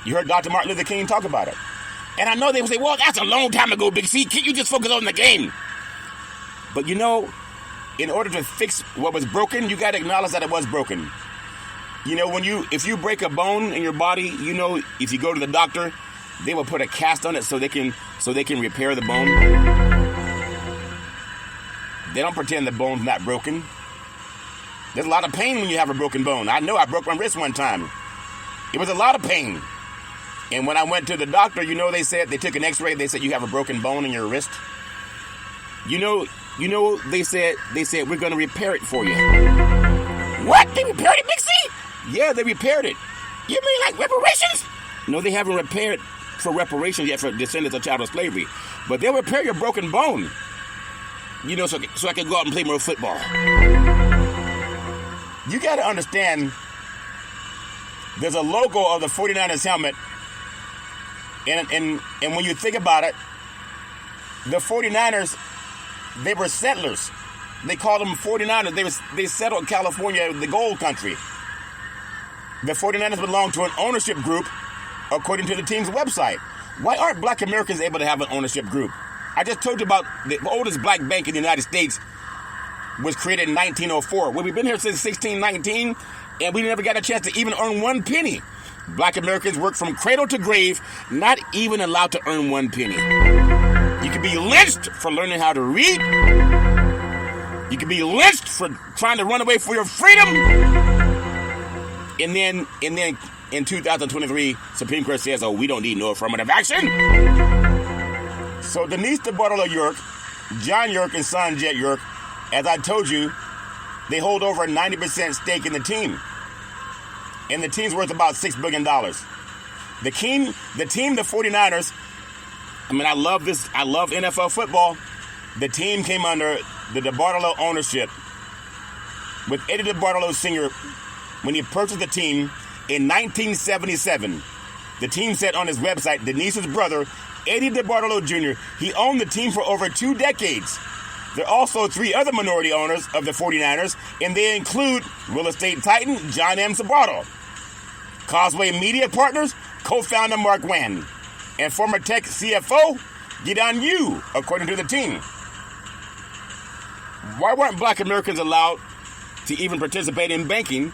Speaker 12: You heard Dr. Martin Luther King talk about it. And I know they would say, well, that's a long time ago, Big C. Can't you just focus on the game? But you know, in order to fix what was broken, you got to acknowledge that it was broken. You know, if you break a bone in your body, you know, if you go to the doctor, they will put a cast on it so they can repair the bone. They don't pretend the bone's not broken. There's a lot of pain when you have a broken bone. I know I broke my wrist one time. It was a lot of pain. And when I went to the doctor, they said, they took an x-ray, they said, you have a broken bone in your wrist. They said, we're going to repair it for you. What? They repaired it, Big C? Yeah, they repaired it. You mean like reparations? No, they haven't repaired for reparations yet for descendants of chattel slavery. But they'll repair your broken bone. So I can go out and play more football. You got to understand, there's a logo of the 49ers helmet. And when you think about it, the 49ers, they were settlers. They called them 49ers. They settled California, the gold country. The 49ers belong to an ownership group, according to the team's website. Why aren't black Americans able to have an ownership group? I just told you about the oldest black bank in the United States was created in 1904. Well, we've been here since 1619, and we never got a chance to even earn one penny. Black Americans work from cradle to grave, not even allowed to earn one penny. You can be lynched for learning how to read. You can be lynched for trying to run away for your freedom. And then in 2023, Supreme Court says, we don't need no affirmative action. So Denise DeBartolo York, John York, and son Jet York, as I told you, they hold over a 90% stake in the team. And the team's worth about $6 billion. The team, the 49ers, I love this. I love NFL football. The team came under the DeBartolo ownership with Eddie DeBartolo Sr. when he purchased the team in 1977. The team said on his website, Denise's brother, Eddie DeBartolo Jr., he owned the team for over 2 decades. There are also 3 other minority owners of the 49ers, and they include real estate titan John M. Sabrato, Causeway Media Partners co-founder Mark Wan, and former tech CFO Gideon Yu, according to the team. Why weren't black Americans allowed to even participate in banking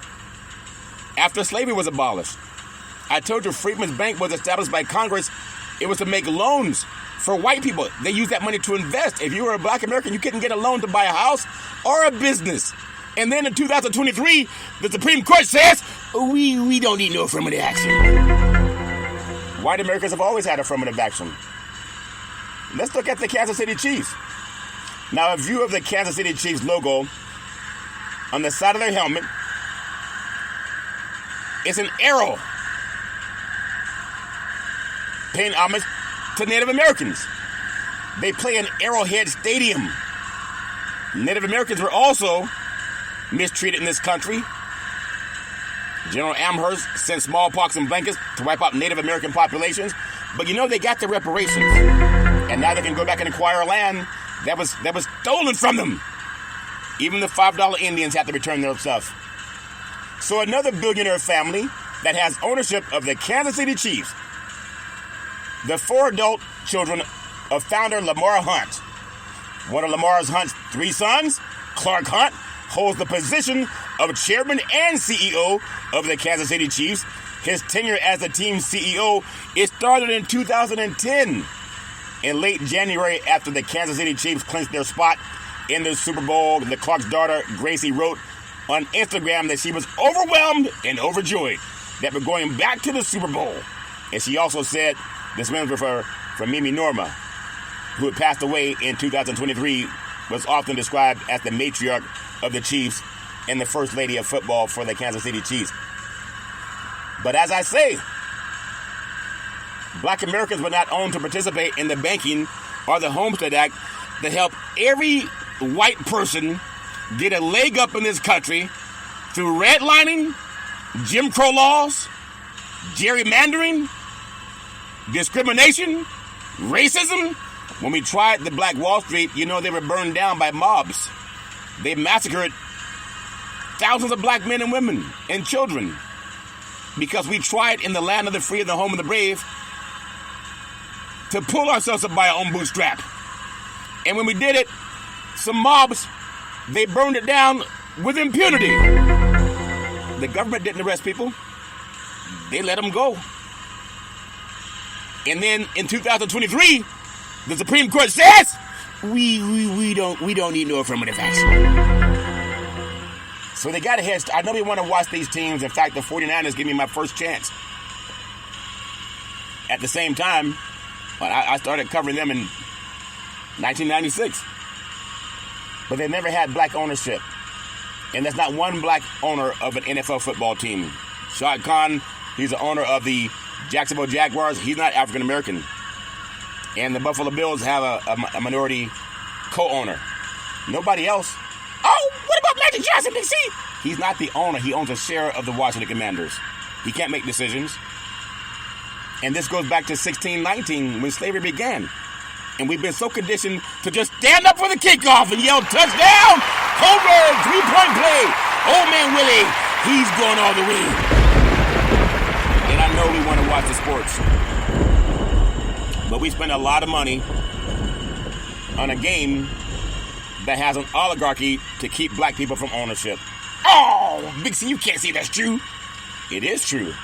Speaker 12: after slavery was abolished? I told you Freedmen's Bank was established by Congress. It was to make loans for white people. They used that money to invest. If you were a black American, you couldn't get a loan to buy a house or a business. And then in 2023, the Supreme Court says, we don't need no affirmative action. White Americans have always had affirmative action. Let's look at the Kansas City Chiefs. Now, a view of the Kansas City Chiefs logo on the side of their helmet is an arrow paying homage to Native Americans. They play in Arrowhead Stadium. Native Americans were also mistreated in this country. General Amherst sent smallpox and blankets to wipe out Native American populations. But they got the reparations. And now they can go back and acquire land that was stolen from them. Even the $5 Indians have to return their stuff. So another billionaire family that has ownership of the Kansas City Chiefs. The 4 adult children of founder Lamar Hunt. One of Lamar Hunt's 3 sons, Clark Hunt, holds the position of chairman and CEO of the Kansas City Chiefs. His tenure as the team's CEO started in 2010. In late January, after the Kansas City Chiefs clinched their spot in the Super Bowl, the Clark's daughter, Gracie, wrote on Instagram that she was overwhelmed and overjoyed that we're going back to the Super Bowl. And she also said, this metaphor from Mimi Norma, who had passed away in 2023, was often described as the matriarch of the Chiefs and the first lady of football for the Kansas City Chiefs. But as I say, black Americans were not owned to participate in the banking or the Homestead Act that help every white person get a leg up in this country through redlining, Jim Crow laws, gerrymandering, discrimination, racism. When we tried the Black Wall Street, they were burned down by mobs. They massacred thousands of black men and women and children because we tried in the land of the free and the home of the brave to pull ourselves up by our own bootstrap. And when we did it, some mobs, they burned it down with impunity. The government didn't arrest people. They let them go. And then in 2023, the Supreme Court says, we don't need no affirmative action. So they got a head start. I know we want to watch these teams. In fact, the 49ers give me my first chance. At the same time, I started covering them in 1996. But they never had black ownership. And there's not one black owner of an NFL football team. Shad Khan, he's the owner of the Jacksonville Jaguars. He's not African American. And the Buffalo Bills have a minority co-owner. Nobody else. Oh, what about Magic Johnson, DC? He's not the owner. He owns a share of the Washington Commanders. He can't make decisions. And this goes back to 1619 when slavery began. And we've been so conditioned to just stand up for the kickoff and yell, touchdown, home run, three-point play. Old man Willie, he's going all the way. And I know we want to watch the sports. But we spend a lot of money on a game that has an oligarchy to keep black people from ownership. Oh, Big C, you can't say that's true. It is true.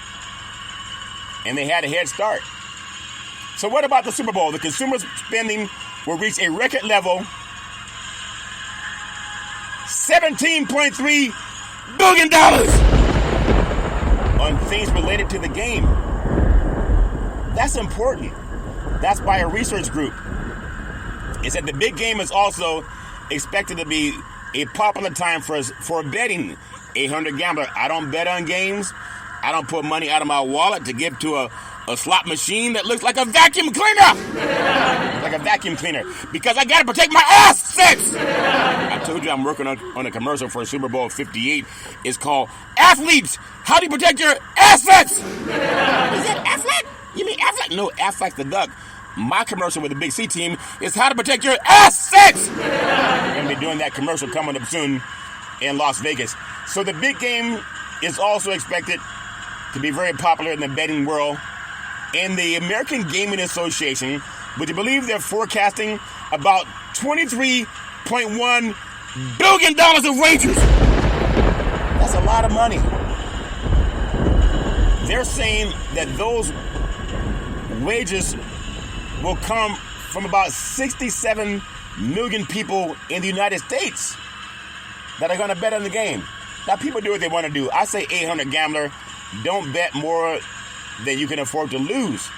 Speaker 12: And they had a head start. So what about the Super Bowl? The consumer spending will reach a record level, $17.3 billion on things related to the game. That's important. That's by a research group. It said the big game is also expected to be a popular time for betting. 800 gambler. I don't bet on games. I don't put money out of my wallet to give to a slot machine that looks like a vacuum cleaner. Like a vacuum cleaner. Because I got to protect my assets. I told you I'm working on a commercial for Super Bowl 58. It's called Athletes. How do you protect your assets? Is that Affleck? You mean Affleck? No, Affleck's the duck. My commercial with the Big C team is how to protect your assets. We're going to be doing that commercial coming up soon in Las Vegas. So the big game is also expected to be very popular in the betting world. And the American Gaming Association, would you believe they're forecasting about $23.1 billion of wagers? That's a lot of money. They're saying that those wages will come from about 67 million people in the United States that are going to bet on the game. Now, people do what they want to do. I say 800 gambler, don't bet more than you can afford to lose.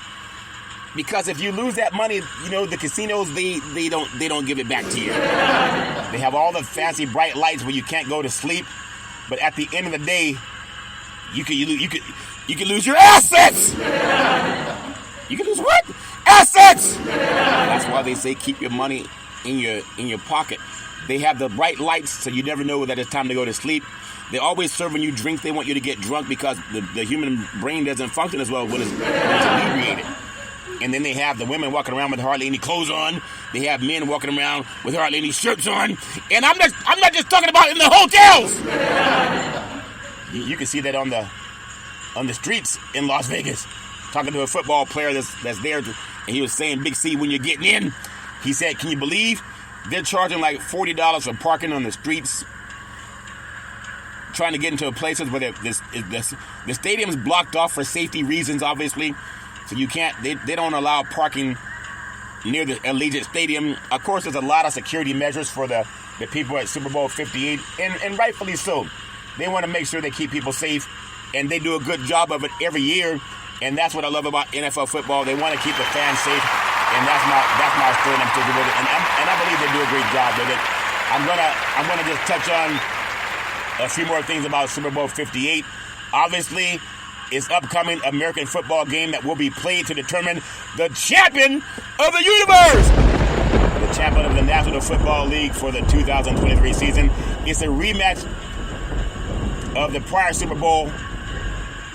Speaker 12: Because if you lose that money, you know, the casinos, they don't give it back to you. They have all the fancy bright lights where you can't go to sleep. But at the end of the day, you could lose your assets. You can lose what? Assets! That's why they say keep your money in your pocket. They have the bright lights so you never know that it's time to go to sleep. They're always serving you drinks. They want you to get drunk because the human brain doesn't function as well when it's inebriated. And then they have the women walking around with hardly any clothes on. They have men walking around with hardly any shirts on. And I'm not just talking about in the hotels. You can see that on the streets in Las Vegas. Talking to a football player that's there, and he was saying, Big C, when you're getting in, he said, can you believe they're charging like $40 for parking on the streets, trying to get into places where the stadium's blocked off for safety reasons, obviously. So you can't, they don't allow parking near the Allegiant Stadium. Of course, there's a lot of security measures for the people at Super Bowl 58, and rightfully so. They want to make sure they keep people safe, and they do a good job of it every year. And that's what I love about NFL football. They want to keep the fans safe, and that's my story. And I'm sticking with it, and I believe they do a great job with it. I'm gonna just touch on a few more things about Super Bowl 58. Obviously, it's upcoming American football game that will be played to determine the champion of the universe, the champion of the National Football League for the 2023 season. It's a rematch of the prior Super Bowl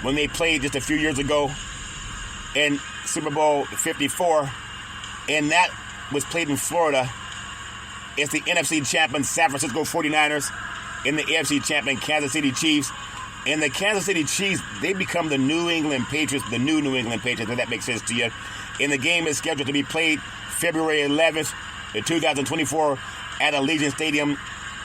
Speaker 12: when they played just a few years ago in Super Bowl 54, and that was played in Florida. It's the NFC champion San Francisco 49ers and the AFC champion Kansas City Chiefs. And the Kansas City Chiefs, they become the New England Patriots, if that makes sense to you. And the game is scheduled to be played February 11th, 2024 at Allegiant Stadium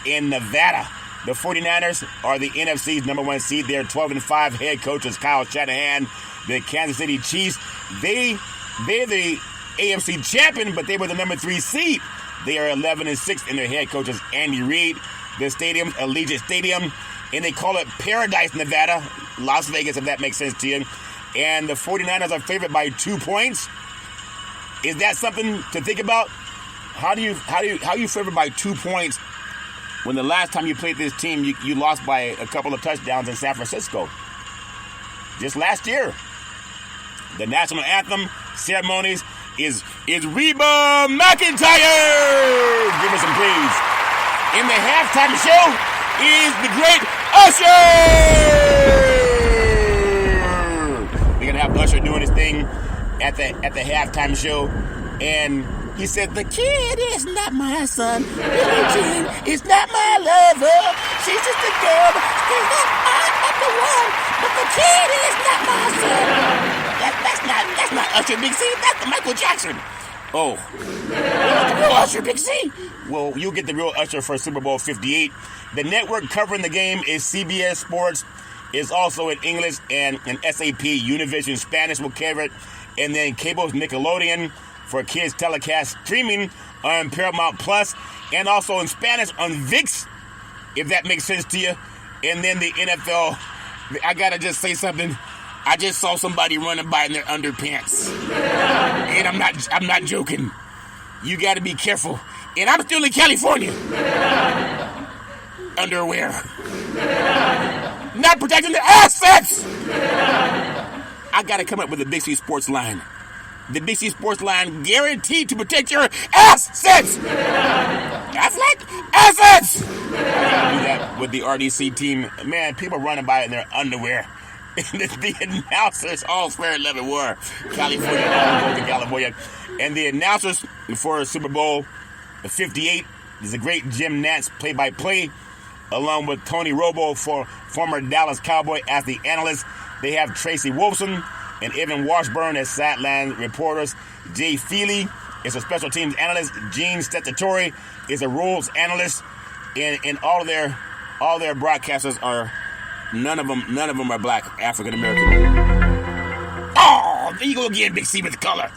Speaker 12: in Nevada. The 49ers are the NFC's number one seed. They're 12-5. Head coach is Kyle Shanahan. The Kansas City Chiefs, they're the AFC champion, but they were the number 3 seed. They are 11-6, and their head coach is Andy Reid. The stadium's Allegiant Stadium, and they call it Paradise, Nevada, Las Vegas, if that makes sense to you. And the 49ers are favored by 2 points. Is that something to think about? How you favored by 2 points when the last time you played this team you lost by a couple of touchdowns in San Francisco? Just last year. The national anthem ceremonies is Reba McEntire. Give her some praise. In the halftime show is the great Usher. We're gonna have Usher doing his thing at the halftime show, and he said, "The kid is not my son. Billie Jean is not my lover. She's just a girl. She's not the one. But the kid is not my son." That's not Usher, Big C. That's the Michael Jackson. Oh, the real Usher, Big C. Well, you'll get the real Usher for Super Bowl 58. The network covering the game is CBS Sports. It's also in English and in SAP. Univision Spanish will cover it. And then cable's Nickelodeon for kids telecast streaming on Paramount Plus, and also in Spanish on ViX, if that makes sense to you. And then the NFL, I gotta just say something. I just saw somebody running by in their underpants. And I'm not joking. You gotta be careful. And I'm still in California. Underwear. Not protecting the assets! I gotta come up with a Big C Sports line. The Big C Sports line guaranteed to protect your assets! Affleck? Assets! I gotta do that with the RDC team. Man, people running by in their underwear. And the announcers, all swear 11 were. California, all go to California. And the announcers for Super Bowl 58 is the great Jim Nantz, play-by-play, along with Tony Romo, former Dallas Cowboy, as the analyst. They have Tracy Wolfson and Evan Washburn as sideline reporters. Jay Feely is a special teams analyst. Gene Stetatori is a rules analyst. And all their broadcasters are none of them are black, African American. Oh, there you go again, Big C with the color.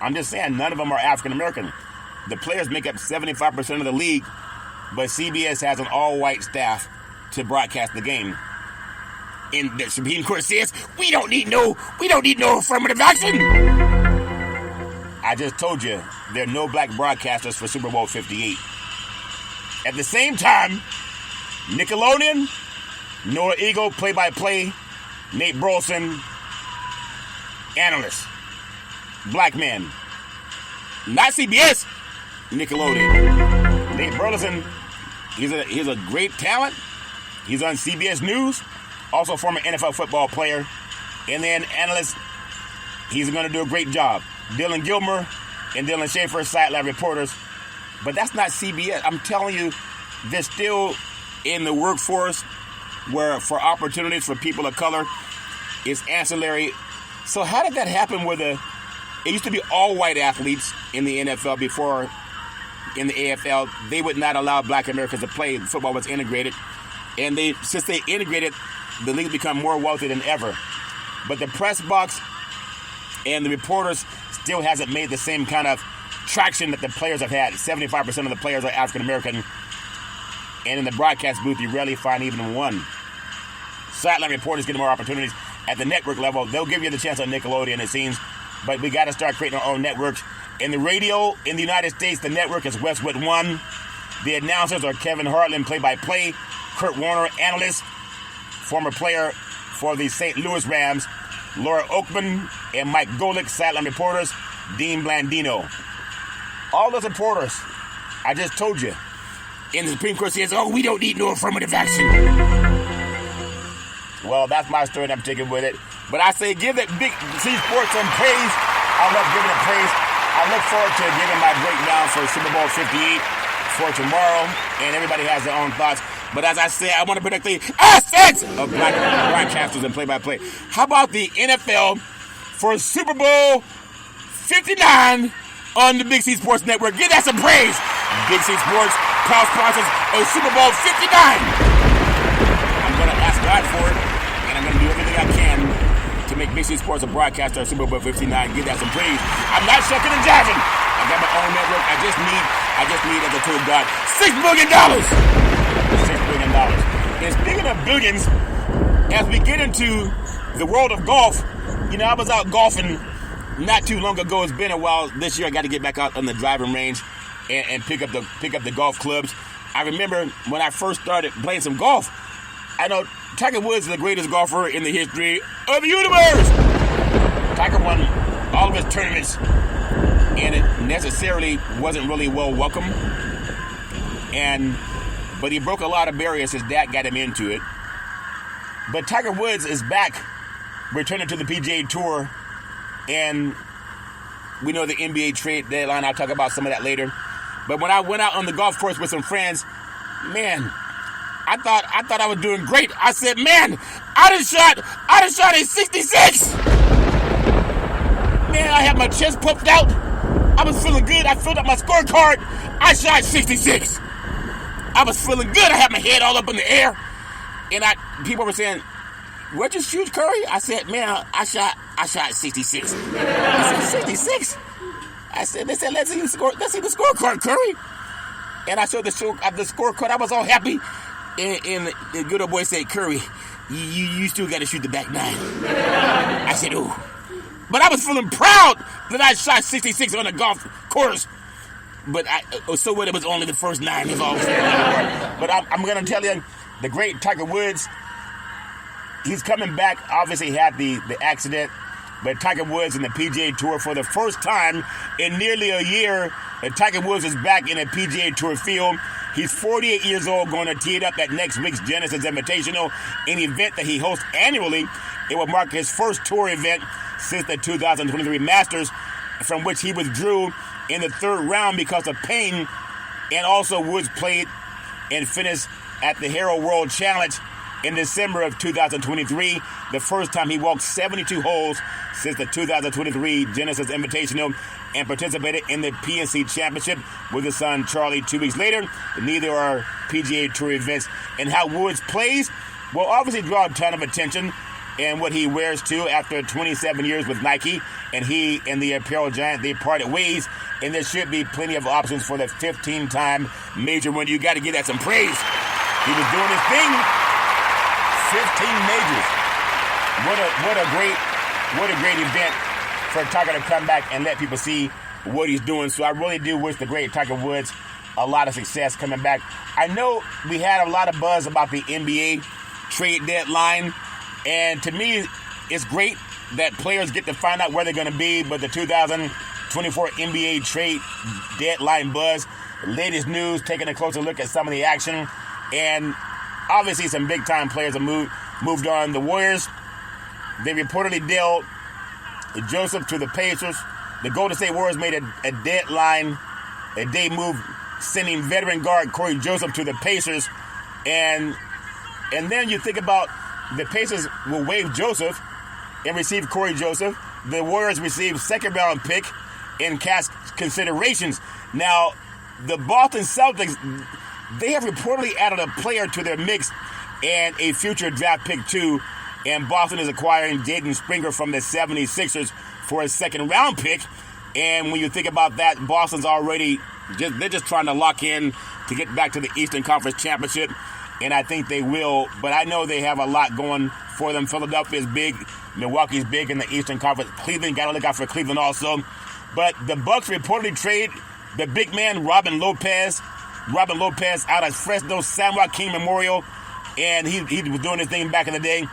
Speaker 12: I'm just saying, none of them are African American. The players make up 75% of the league, but CBS has an all-white staff to broadcast the game. And the Supreme Court says, we don't need no affirmative action. I just told you, there are no black broadcasters for Super Bowl 58. At the same time, Nickelodeon, Noah Eagle, play-by-play, Nate Burleson, analyst, black man. Not CBS, Nickelodeon. Nate Burleson, he's a great talent. He's on CBS News, also former NFL football player. And then analyst, he's going to do a great job. Dylan Gilmer and Dylan Schaefer, sideline reporters. But that's not CBS. I'm telling you, they're still in the workforce where for opportunities for people of color, it's ancillary. So how did that happen with it used to be all white athletes in the NFL before in the AFL, they would not allow black Americans to play. Football was integrated. And since they integrated, the league become more wealthy than ever. But the press box and the reporters still hasn't made the same kind of traction that the players have had. 75% of the players are African American. And in the broadcast booth, you rarely find even one. Sideline reporters get more opportunities at the network level. They'll give you the chance on Nickelodeon, it seems. But we got to start creating our own networks. In the radio, in the United States, the network is Westwood One. The announcers are Kevin Hartland, play-by-play. Kurt Warner, analyst. Former player for the St. Louis Rams. Laura Oakman and Mike Golick, sideline reporters. Dean Blandino. All those reporters, I just told you. And the Supreme Court says, we don't need no affirmative action. Well, that's my story and I'm taking with it. But I say give that Big C Sports some praise. I love giving it praise. I look forward to giving my breakdown for Super Bowl 58 for tomorrow. And everybody has their own thoughts. But as I said, I want to protect the assets of black broadcasters and play-by-play. How about the NFL for Super Bowl 59 on the Big C Sports Network? Give that some praise. Big C Sports, proud sponsors of Super Bowl 59. I'm going to ask God for it, and I'm going to do everything I can to make Big C Sports a broadcaster of Super Bowl 59. Give that some praise. I'm not shucking and jiving. I got my own network. I just need I just need, as I told God, $6 billion. $6 billion. And speaking of billions, as we get into the world of golf, I was out golfing not too long ago. It's been a while. This year I got to get back out on the driving range and pick up the golf clubs. I remember when I first started playing some golf, I know Tiger Woods is the greatest golfer in the history of the universe. Tiger won all of his tournaments, and it necessarily wasn't really well welcome. But he broke a lot of barriers. His dad got him into it. But Tiger Woods is back, returning to the PGA Tour, and we know the NBA trade deadline. I'll talk about some of that later. But when I went out on the golf course with some friends, man, I thought I was doing great. I said, man, I done shot a 66. Man, I had my chest puffed out. I was feeling good. I filled up my scorecard. I shot 66. I was feeling good. I had my head all up in the air. And people were saying, what'd you shoot, Curry? I said, man, I shot 66. I said, 66? They said, let's see the scorecard, Curry. And I showed the scorecard. I was all happy. And the good old boy said, Curry, you still got to shoot the back nine. I said, ooh. But I was feeling proud that I shot 66 on the golf course. But so what? It was only the first nine. But I'm going to tell you, the great Tiger Woods, he's coming back. Obviously, he had the accident. But Tiger Woods in the PGA Tour for the first time in nearly a year. Tiger Woods is back in a PGA Tour field. He's 48 years old, going to tee it up at next week's Genesis Invitational, an event that he hosts annually. It will mark his first tour event since the 2023 Masters, from which he withdrew in the third round because of pain. And also Woods played and finished at the Hero World Challenge in December of 2023, the first time he walked 72 holes since the 2023 Genesis Invitational, and participated in the PNC Championship with his son Charlie 2 weeks later. Neither are PGA Tour events. And how Woods plays will obviously draw a ton of attention, and what he wears too. After 27 years with Nike, and he and the apparel giant, they parted ways, and there should be plenty of options for the 15-time major winner. You got to give that some praise. He was doing his thing. 15 majors. What a great event for Tiger to come back and let people see what he's doing. So I really do wish the great Tiger Woods a lot of success coming back. I know we had a lot of buzz about the NBA trade deadline, and to me, it's great that players get to find out where they're going to be, but the 2024 NBA trade deadline buzz, latest news, taking a closer look at some of the action, and obviously some big-time players have moved on. The Warriors, they reportedly dealt Joseph to the Pacers. The Golden State Warriors made a deadline, a day move, sending veteran guard Corey Joseph to the Pacers. And then you think about the Pacers will waive Joseph and receive Corey Joseph. The Warriors receive second-round pick in cash considerations. Now, the Boston Celtics, they have reportedly added a player to their mix and a future draft pick too. And Boston is acquiring Jaden Springer from the 76ers for a second-round pick. And when you think about that, Boston's already they're just trying to lock in to get back to the Eastern Conference Championship. And I think they will. But I know they have a lot going for them. Philadelphia's big. Milwaukee's big in the Eastern Conference. Cleveland, got to look out for Cleveland also. But the Bucks reportedly trade the big man, Robin Lopez. Robin Lopez out of Fresno San Joaquin Memorial. And he was doing his thing back in the day.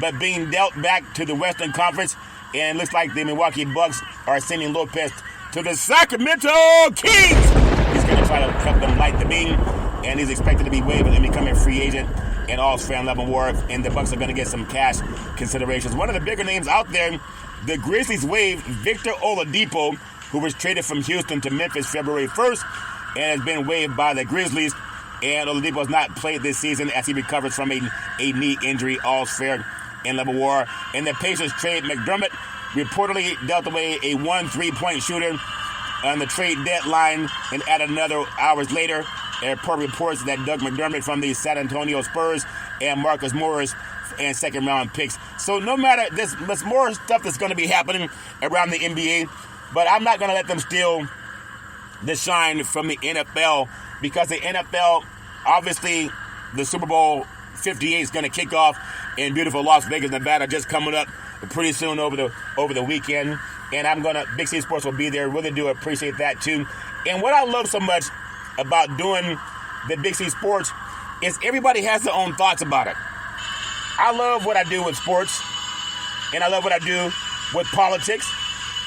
Speaker 12: But being dealt back to the Western Conference. And it looks like the Milwaukee Bucks are sending Lopez to the Sacramento Kings. He's going to try to help them light the beam. And he's expected to be waived and become a free agent in all-fan level war. And the Bucks are going to get some cash considerations. One of the bigger names out there, the Grizzlies waived Victor Oladipo, who was traded from Houston to Memphis February 1st and has been waived by the Grizzlies. And Oladipo has not played this season as he recovers from a knee injury, all fair in level war. And the Pacers trade McDermott, reportedly dealt away a 1-3-point shooter on the trade deadline and added another hours later. Report reports that Doug McDermott from the San Antonio Spurs and Marcus Morris and second-round picks. So no matter, there's more stuff that's going to be happening around the NBA, but I'm not going to let them steal the shine from the NFL, because the NFL, obviously, the Super Bowl 58 is going to kick off in beautiful Las Vegas, Nevada, just coming up pretty soon over the weekend. And Big C Sports will be there. Really do appreciate that too. And what I love so much about doing the Big C Sports is everybody has their own thoughts about it. I love what I do with sports, and I love what I do with politics.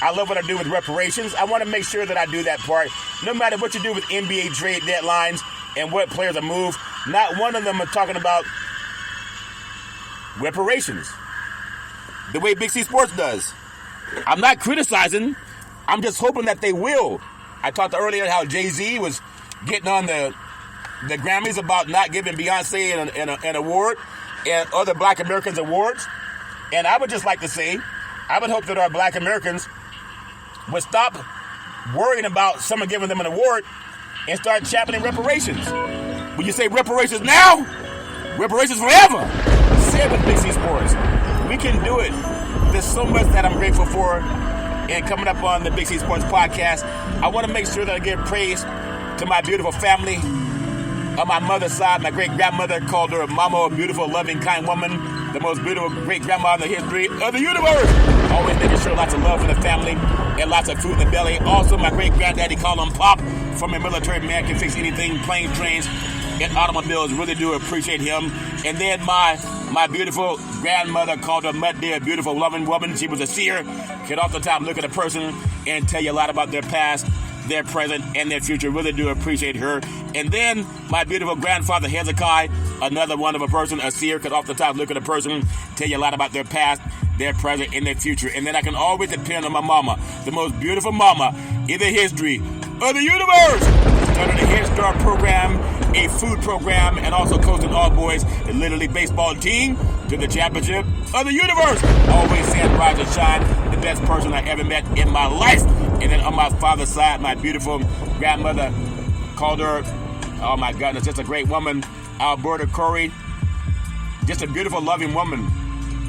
Speaker 12: I love what I do with reparations. I want to make sure that I do that part. No matter what you do with NBA trade deadlines and what players are moved, not one of them are talking about reparations the way Big C Sports does. I'm not criticizing. I'm just hoping that they will. I talked earlier how Jay-Z was getting on the Grammys about not giving Beyonce an award and other Black Americans awards. And I would just like to say, I would hope that our Black Americans would stop worrying about someone giving them an award and start championing reparations. When you say reparations now, reparations forever. Say it with Big C Sports. We can do it. There's so much that I'm grateful for. And coming up on the Big C Sports Podcast, I want to make sure that I give praise to my beautiful family. On my mother's side, my great-grandmother called her Mama, a beautiful, loving, kind woman, the most beautiful great-grandma in the history of the universe. Always making sure lots of love for the family and lots of food in the belly. Also, my great-granddaddy called him Pop, from a military man, can fix anything, planes, trains, and automobiles. Really do appreciate him. And then my beautiful grandmother called her Mud Dear, a beautiful, loving woman. She was a seer, could off the top look at a person and tell you a lot about their past, their present, and their future. Really do appreciate her. And then my beautiful grandfather Hezekiah, another wonderful person, a seer, could off the top look at a person, tell you a lot about their past, their present, and their future. And then I can always depend on my mama, the most beautiful mama in the history of the universe. Started a Head Start program, a food program, and also coaching all boys, the Little League baseball team, to the championship of the universe. Always saying rise and shine, the best person I ever met in my life. And then on my father's side, my beautiful grandmother called her, oh my goodness, just a great woman, Alberta Curry. Just a beautiful, loving woman.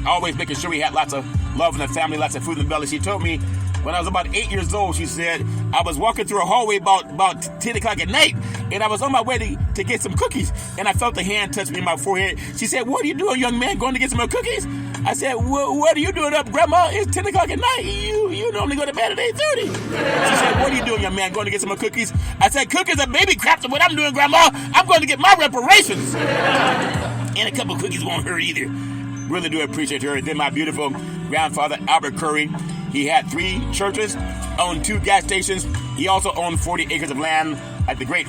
Speaker 12: Always making sure we had lots of love in the family, lots of food in the belly. She told me when I was about 8 years old, she said, I was walking through a hallway about 10 o'clock at night, and I was on my way to get some cookies, and I felt the hand touch me in my forehead. She said, what are you doing, young man, going to get some more cookies? I said, what are you doing up, Grandma? It's 10 o'clock at night. You normally go to bed at 8:30. She said, what are you doing, young man, going to get some more cookies? I said, cookies are baby crap to what I'm doing, Grandma. I'm going to get my reparations. And a couple cookies won't hurt either. Really do appreciate her. And then my beautiful grandfather, Albert Curry. He had 3 churches, owned 2 gas stations. He also owned 40 acres of land like the great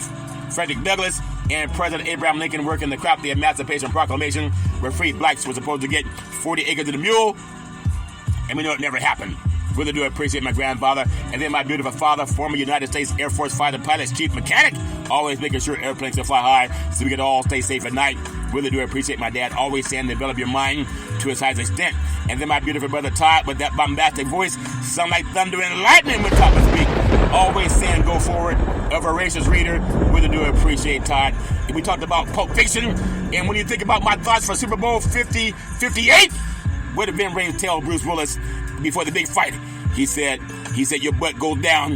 Speaker 12: Frederick Douglass and President Abraham Lincoln working to craft the Emancipation Proclamation, where free blacks were supposed to get 40 acres of the mule. And we know it never happened. Really do appreciate my grandfather. And then my beautiful father, former United States Air Force fighter pilot, chief mechanic, always making sure airplanes can fly high so we can all stay safe at night. Really do appreciate my dad, always saying develop your mind to its highest extent. And then my beautiful brother Todd, with that bombastic voice, sound like thunder and lightning when Todd would speak. Always saying go forward, a voracious reader. Really do appreciate Todd. And we talked about Pulp Fiction, and when you think about my thoughts for Super Bowl 58, would have been Ray tell Bruce Willis before the big fight. He said, your butt goes down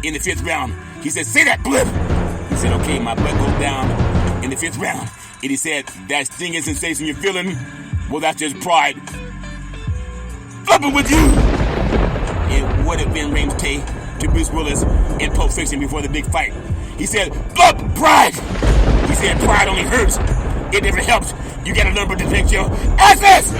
Speaker 12: in the 5th round. He said, say that, blip. He said, okay, my butt goes down in the 5th round. And he said, that stinging sensation you're feeling, well, that's just pride. Flipping with you. It would have been Rames Tay to Bruce Willis in Pulp Fiction before the big fight. He said, flip pride. He said, pride only hurts. It never helps. You gotta learn to protect your assets.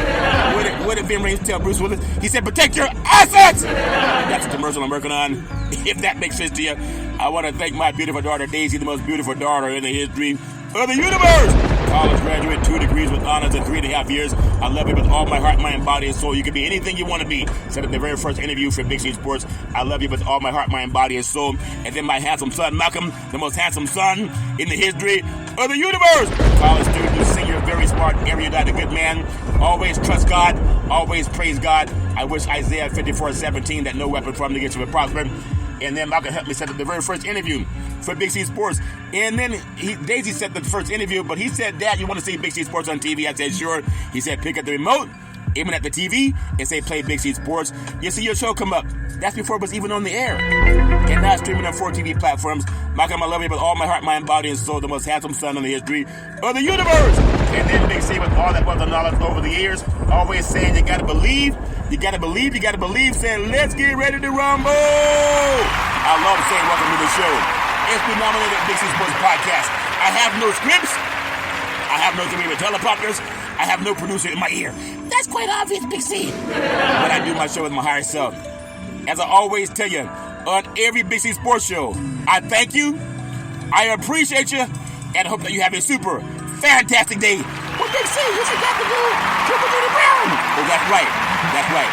Speaker 12: Would have been Rames tell Bruce Willis. He said, protect your assets. That's a commercial I'm working on. If that makes sense to you, I want to thank my beautiful daughter, Daisy, the most beautiful daughter in the history of the universe. College graduate, 2 degrees with honors in 3.5 years. I love you with all my heart, mind, body, and soul. You can be anything you want to be. Said at the very first interview for Big C Sports, I love you with all my heart, mind, body, and soul. And then my handsome son, Malcolm, the most handsome son in the history of the universe. College student, senior, very smart, erudite, a good man. Always trust God. Always praise God. I wish Isaiah 54:17 that no weapon formed against you will prosper. And then Malcolm helped me set up the very first interview for Big C Sports. And then Daisy set the first interview, but he said, Dad, you want to see Big C Sports on TV? I said, sure. He said, pick up the remote, aim it at the TV, and say, play Big C Sports. You see your show come up. That's before it was even on the air. And now streaming on 4 TV platforms. My God, I love you with all my heart, mind, body, and soul. The most handsome son in the history of the universe. And then Big C with all that wealth of knowledge over the years. Always saying you gotta believe. You gotta believe. You gotta believe. Saying let's get ready to rumble. I love saying welcome to the show. It's been nominated Big C Sports Podcast. I have no scripts. I have no computer teleprompters. I have no producer in my ear. That's quite obvious, Big C. But I do my show with my higher self. As I always tell you, on every Big C Sports show, I thank you, I appreciate you, and I hope that you have a super fantastic day. Well, Big C, what you got to do? Triple Duty Brown. Oh, that's right. That's right.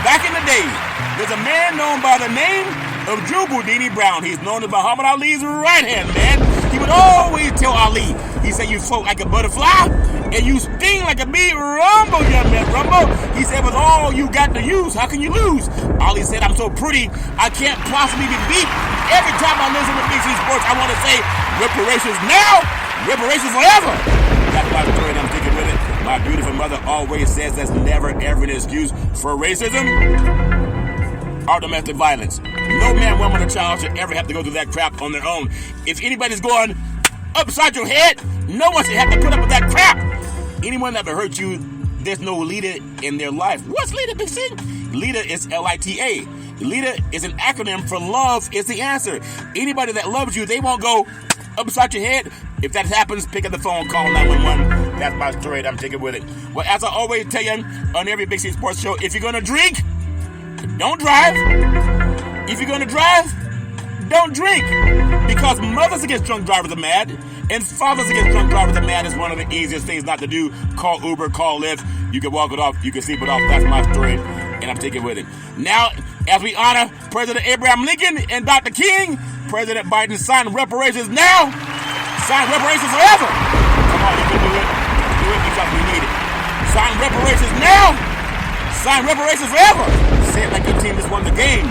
Speaker 12: Back in the day, there's a man known by the name of Drew Boudini Brown. He's known as Muhammad Ali's right-hand man. He would always tell Ali, he said, you float like a butterfly, and you sting like a bee. Rumble, young man, rumble. He said, with all you got to use, how can you lose? Ali said, I'm so pretty, I can't possibly be beat. Every time I listen to Big C Sports, I want to say, reparations now, reparations forever. That's my story, and I'm sticking with it. My beautiful mother always says that's never, ever an excuse for racism or domestic violence. No man, woman, or child should ever have to go through that crap on their own. If anybody's going upside your head, no one should have to put up with that crap. Anyone that ever hurt you, there's no leader in their life. What's leader, Big C? Leader is L-I-T-A. Leader is an acronym for love is the answer. Anybody that loves you, they won't go upside your head. If that happens, pick up the phone, call 911. That's my story, and I'm taking with it. Well, as I always tell you on every Big C Sports show, if you're going to drink, don't drive. If you're going to drive, don't drink. Because mothers against drunk drivers are mad, and fathers against drunk drivers are mad is one of the easiest things not to do. Call Uber, call Lyft. You can walk it off, you can sleep it off. That's my story, and I'm taking with it. Now, as we honor President Abraham Lincoln and Dr. King, President Biden signed reparations now. Sign reparations forever. Come on, you can do it. Do it because we need it. Sign reparations now. Sign reparations forever. Say it like your team just won the game.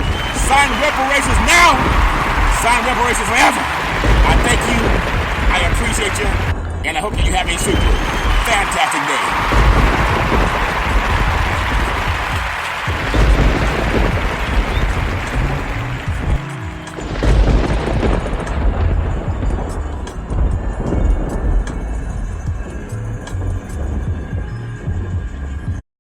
Speaker 12: Sign reparations now. Sign reparations forever. I thank you. I appreciate you. And I hope that you have a super fantastic day.